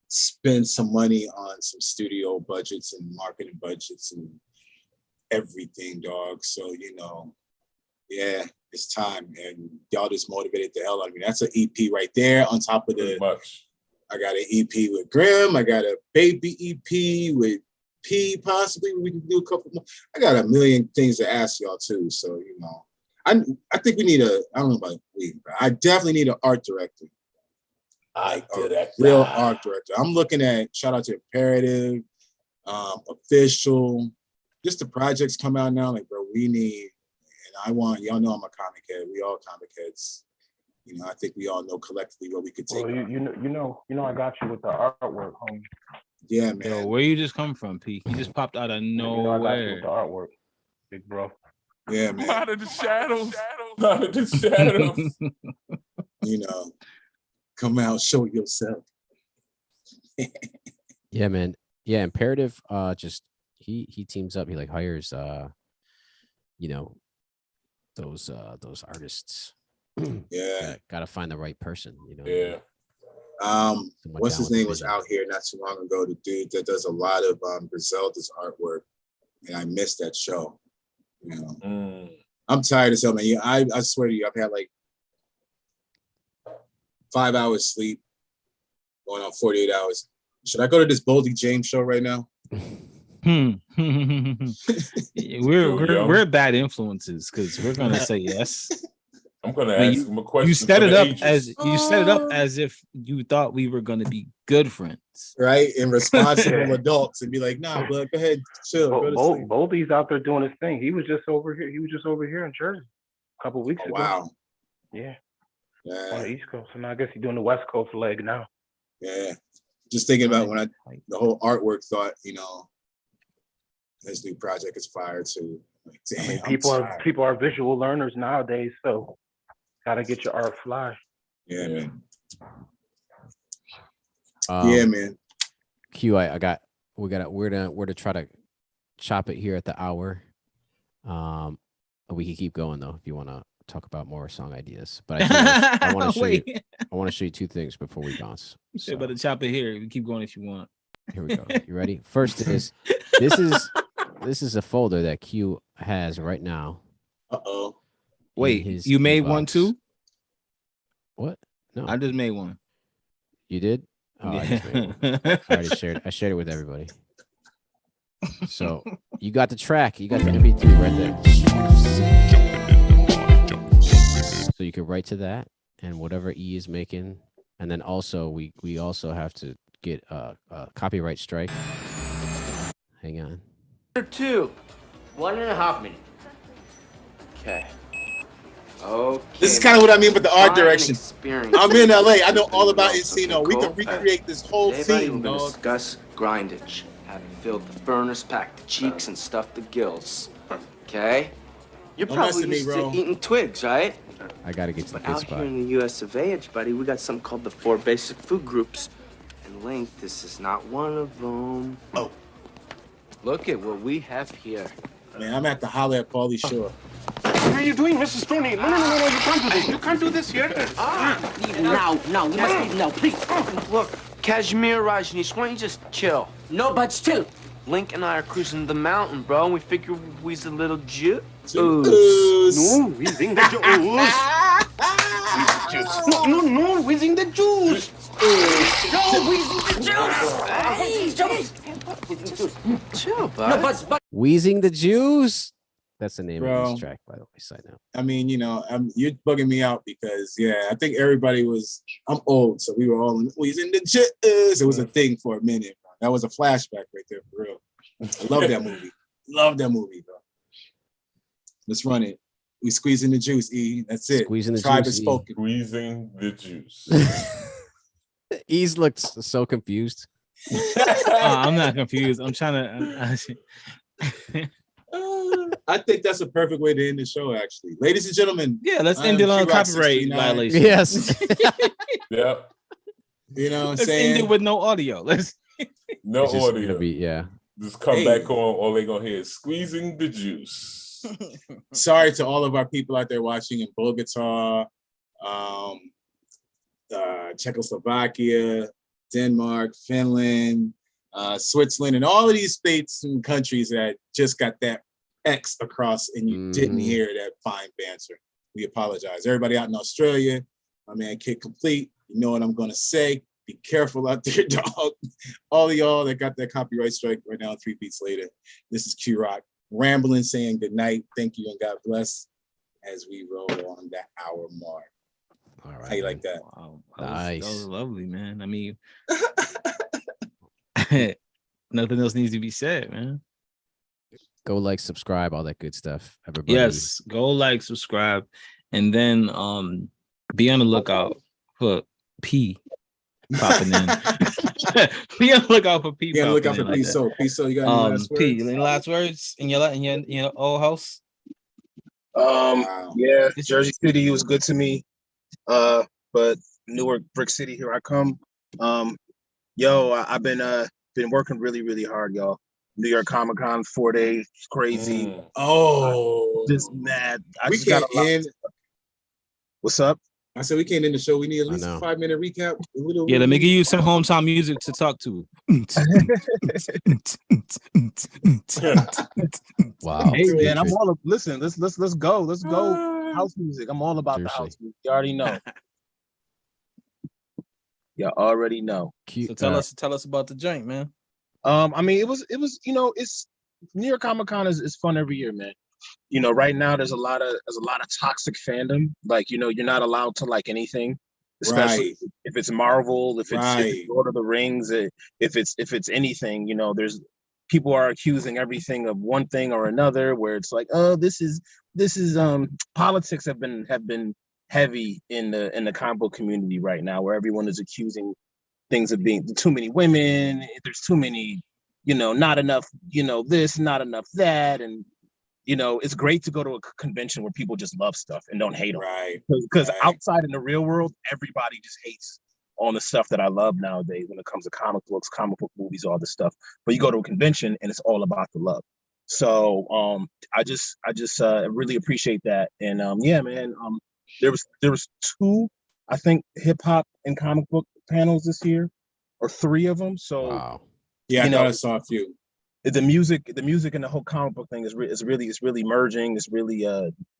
spend some money on some studio budgets and marketing budgets and everything, dog. So, yeah, it's time. And y'all just motivated the hell out of me. That's an EP right there on top of Pretty much. I got an EP with Grim. I got a baby EP with P, possibly. We can do a couple more. I got a million things to ask y'all too. So, I think we need I don't know about we, but I definitely need an art director. Real art director. I'm looking at, shout out to Imperative, Official, just the projects come out now. Like, bro, we need, and I want, y'all know I'm a comic head. We all comic heads. I think we all know collectively what we could take. Well, you know, I got you with the artwork, homie. Yeah, man. Yo, where you just come from, P? You just popped out of I got you nowhere. with the artwork, big bro. Yeah, man. Out of the shadows. Out of the shadows. Come out, show yourself. Yeah, man. Yeah, Imperative just he teams up. He like hires those artists. Yeah. Gotta find the right person, Yeah. What's his name was out here not too long ago, the dude that does a lot of Griselda's artwork, and I missed that show. I'm tired of something. Yeah, I swear to you, I've had like 5 hours sleep, going on 48 hours. Should I go to this Boldy James show right now? We're bad influences because we're gonna say yes. I'm gonna ask him a question. You set it up as if you thought we were gonna be good friends, right? And responsible adults, and be like, "Nah, but go ahead, chill." Boldy's out there doing his thing. He was just over here. He was just over here in Jersey a couple of weeks ago. Wow. Yeah. On the East Coast, and I guess he's doing the West Coast leg now. Yeah. Just thinking about when the whole artwork thought, this new project is fire too. Like, damn, people are visual learners nowadays, so gotta get your art fly. Yeah, man. Yeah, man. Q, we're to try to chop it here at the hour. We can keep going though if you want to talk about more song ideas. But I want to show you 2 things before we bounce. So. But to chop it here, we keep going if you want. Here we go. You ready? First is this is a folder that Q has right now. Uh-oh. Wait, you made one too? What? No. I just made one. You did? Oh, yeah. I just made one. I already shared. I shared it with everybody. So you got the track. You got the MP3 right there. you can write to that and whatever E is making, and then also we also have to get a copyright strike. Hang on. 2, 1.5 minutes. Okay. Okay. This is kind of what I mean with the art Try and direction. experience I'm in LA. I know the all about results, Encino. okay, We cool? can recreate this whole Today, buddy, scene, we're gonna dog. discuss grindage. Having filled the furnace, packed the cheeks, and stuffed the gills. Okay? You're Don't mess probably with me, used bro. to eating twigs, right? I gotta get to the But good out spot. here in the U.S. of A., buddy, we got something called the 4 basic food groups. And Link, this is not one of them. Oh. Look at what we have here. Man, I'm at the Holler at Pauly Shore. What are you doing, Mrs. Stoney? No, you can't do this. You can't do this here. Now, you must leave now, please. Look, Kashmir, Rajneesh, why don't you just chill? No, but still. Link and I are cruising the mountain, bro, and we figure we's a little juice. No, whizzing the juice. No, whizzing the juice. No, whizzing the juice. Chill, bud. No, but Wheezing the Jews. That's the name of Bro. this track, by the way. Side note. I mean, you're bugging me out because, I think everybody was, I'm old, so we were all in, we was in the jizz. It was a thing for a minute. Bro. That was a flashback right there, for real. I love that movie. Love that movie, bro. Let's run it. We squeezing the juice, E. That's it. Squeezing the Tribe juice, is E. spoken. Squeezing the juice. Ease looked so confused. I'm not confused. I'm trying to. I think that's a perfect way to end the show, actually. Ladies and gentlemen. Yeah, let's I end am it on a Q.Rock copyright 69. violation. Yes. Yep. You know what I'm Let's saying? end it with no audio. Let's. No It's just audio. gonna be, yeah. Just come Hey. back on. All they gonna hear is squeezing the juice. Sorry to all of our people out there watching in Bogota, Czechoslovakia, Denmark, Finland, Switzerland, and all of these states and countries that just got that X across and you didn't hear that fine banter. We apologize. Everybody out in Australia, my man Kid Complete, you know what I'm gonna say. Be careful out there, dog. All of y'all that got that copyright strike right now, 3 beats later. This is Q.Rock rambling, saying good night. Thank you and God bless as we roll on that hour mark. All right. How you like that? Wow, Nice. That was lovely, man. I mean, nothing else needs to be said, man. Go like, subscribe, all that good stuff. Everybody. Yes, go like, subscribe, and then be on the lookout for P popping in. Be on the lookout for P. Yeah, look out for like Peace. that. So you got any last words? P, any last words in your old house? Wow. Yeah, Jersey City was good to me. But Newark, Brick City, here I come. I've been working really, really hard, y'all. New York Comic Con, 4 days, it's crazy. Oh, Just mad. I we just got can't a lot. end. What's up? I said we can't end the show. We need at least I a know. 5-minute recap. Yeah, let me give you some hometown music to talk to. Wow. Hey man, I'm Hatred. all listen. Let's go. Let's go. House music. I'm all about the Seriously. house music. You already know. You already know. Cute. So tell us about the joint, man. I mean, it was, it's New York Comic Con is fun every year, man. Right now there's a lot of toxic fandom. Like, you're not allowed to like anything, especially Right. if it's Marvel, if it's Right. Lord of the Rings, if it's anything. There's people are accusing everything of one thing or another, where it's like, oh, this is politics have been heavy in the comic book community right now, where everyone is accusing things of being too many women, there's too many, not enough, this, not enough that. And, it's great to go to a convention where people just love stuff and don't hate them. Right. Because Right. outside in the real world, everybody just hates on the stuff that I love nowadays when it comes to comic books, comic book movies, all this stuff. But you go to a convention and it's all about the love. So I just really appreciate that. And yeah, man, there was 2, I think, hip hop and comic book panels this year, or 3 of them. So Wow. Yeah, I You thought know- I saw a few. the music and the whole comic book thing is really merging. It's really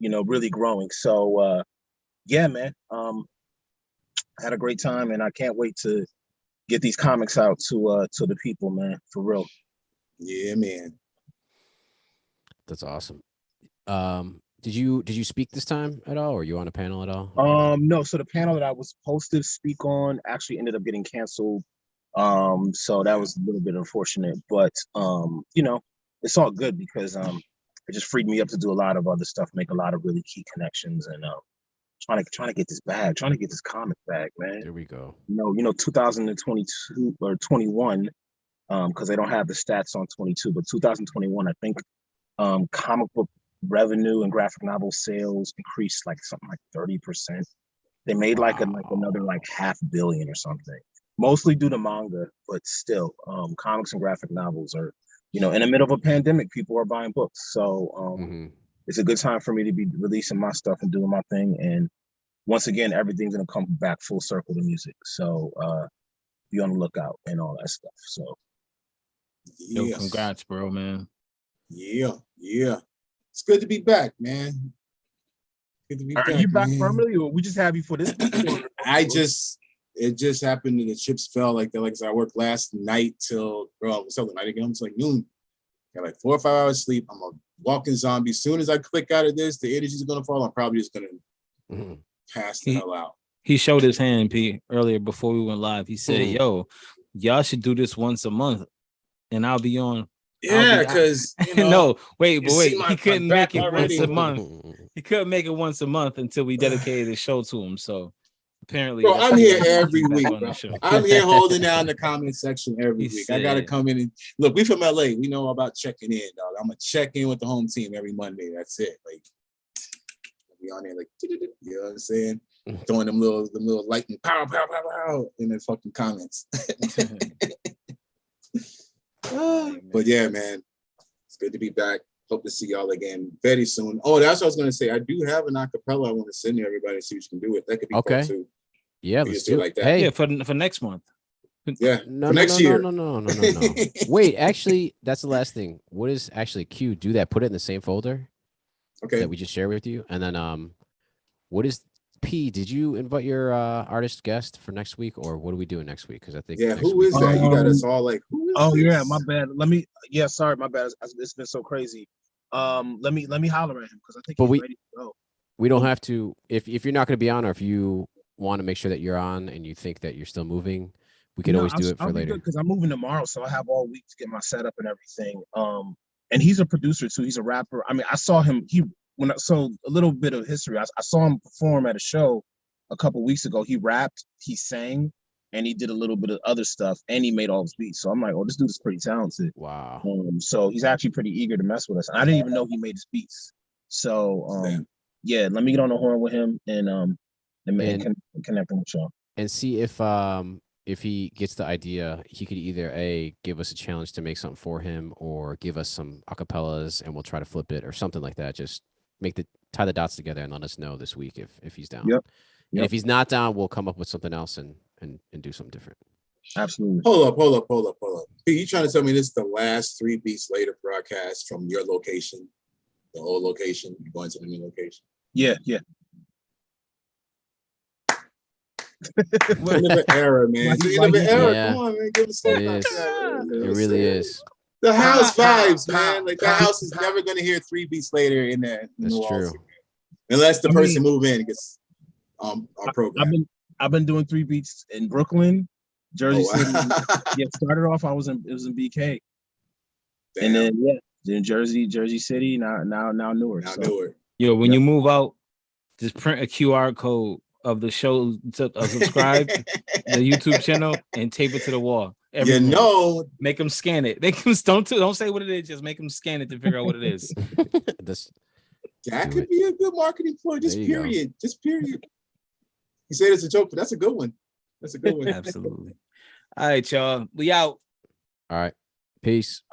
really growing. So yeah, man, I had a great time, and I can't wait to get these comics out to the people, man, for real. Yeah, man. That's awesome. Did you speak this time at all, or you on a panel at all? No. So the panel that I was supposed to speak on actually ended up getting canceled. So that was a little bit unfortunate, but you know, it's all good because it just freed me up to do a lot of other stuff, make a lot of really key connections, and trying to get this bag, trying to get this comic bag, man. There we go. You know, 2022 or 21, because they don't have the stats on 22, but 2021, I think, comic book revenue and graphic novel sales increased like something like 30%. They made like another like $500 million or something, mostly due to manga, but still, comics and graphic novels are, you know, in the middle of a pandemic, people are buying books. So it's a good time for me to be releasing my stuff and doing my thing. And once again, everything's gonna come back full circle to music. So be on the lookout and all that stuff. So Yo, congrats, bro, man. Yeah. It's good to be back, man. Good to be back. Are you back man. permanently, or we just have you for this? It just happened and the chips fell like that. Like I said, I worked last night till something night again. It's like noon. Got like 4 or 5 hours sleep. I'm a walking zombie. As soon as I click out of this, the energy's gonna fall. I'm probably just gonna pass the hell out. He showed his hand, P, earlier before we went live. He said, "Yo, y'all should do this once a month, and I'll be on." Yeah, because no, wait, he couldn't make it already. once a month. He couldn't make it once a month until we dedicated the show to him. So apparently, bro, I'm here every week. Bro. I'm here holding down the comment section every week. I gotta come in and look. We from LA. We know about checking in, dog. I'm gonna check in with the home team every Monday. That's it. Like be on there, like you know what I'm saying, throwing them little lightning pow in the fucking comments. But yeah, man, it's good to be back. Hope to see y'all again very soon. Oh, that's what I was gonna say. I do have an acapella I want to send to everybody to see what you can do with. That could be okay. Fun too. Yeah, let's do it like that. Hey, yeah, for next month. Yeah, no, for next year. No. Wait, actually, that's the last thing. What is actually Q? Do that. Put it in the same folder. Okay. That we just shared with you, and then what is P? Did you invite your artist guest for next week, or what are we doing next week? Because I think who is that? You got us all like, who is this? Yeah, my bad. Sorry, my bad. It's been so crazy. Let me holler at him because I think he's ready to go. We don't have to if you're not going to be on, or if you want to make sure that you're on and you think that you're still moving, we could always do it for later. Because I'm moving tomorrow, so I have all week to get my setup and everything. And he's a producer too. He's a rapper. I mean, I saw him. So a little bit of history. I saw him perform at a show a couple weeks ago. He rapped, he sang, and he did a little bit of other stuff, and he made all his beats. So I'm like, oh, this dude is pretty talented. Wow. So he's actually pretty eager to mess with us. And I didn't even know he made his beats. So yeah, let me get on the horn with him and connect him with y'all. And see if he gets the idea, he could either give us a challenge to make something for him, or give us some acapellas and we'll try to flip it or something like that. Just tie the dots together and let us know this week if he's down. Yep. And if he's not down, we'll come up with something else and do something different. Absolutely. Hold up. Hey, you trying to tell me this is the last 3 Beats Later broadcast from your location, the old location, you're going to the new location? Yeah. What an era, man. Yeah. Come on, man. Give us some It really is. The house vibes, man. Like the house is never gonna hear 3 Beats Later in there. That's true. Unless the person move in and gets our program. I've been doing 3 Beats in Brooklyn, Jersey City. Yeah, started off it was in BK. Damn. And then Jersey City, now Newark. Newark. Yo, when you move out, just print a QR code of the show to subscribe the YouTube channel and tape it to the wall. Everyone. Make them scan it. Don't say what it is. Just make them scan it to figure out what it is. That could be a good marketing ploy. Just period. You say it's a joke, but that's a good one. Absolutely. All right, y'all. We out. All right. Peace.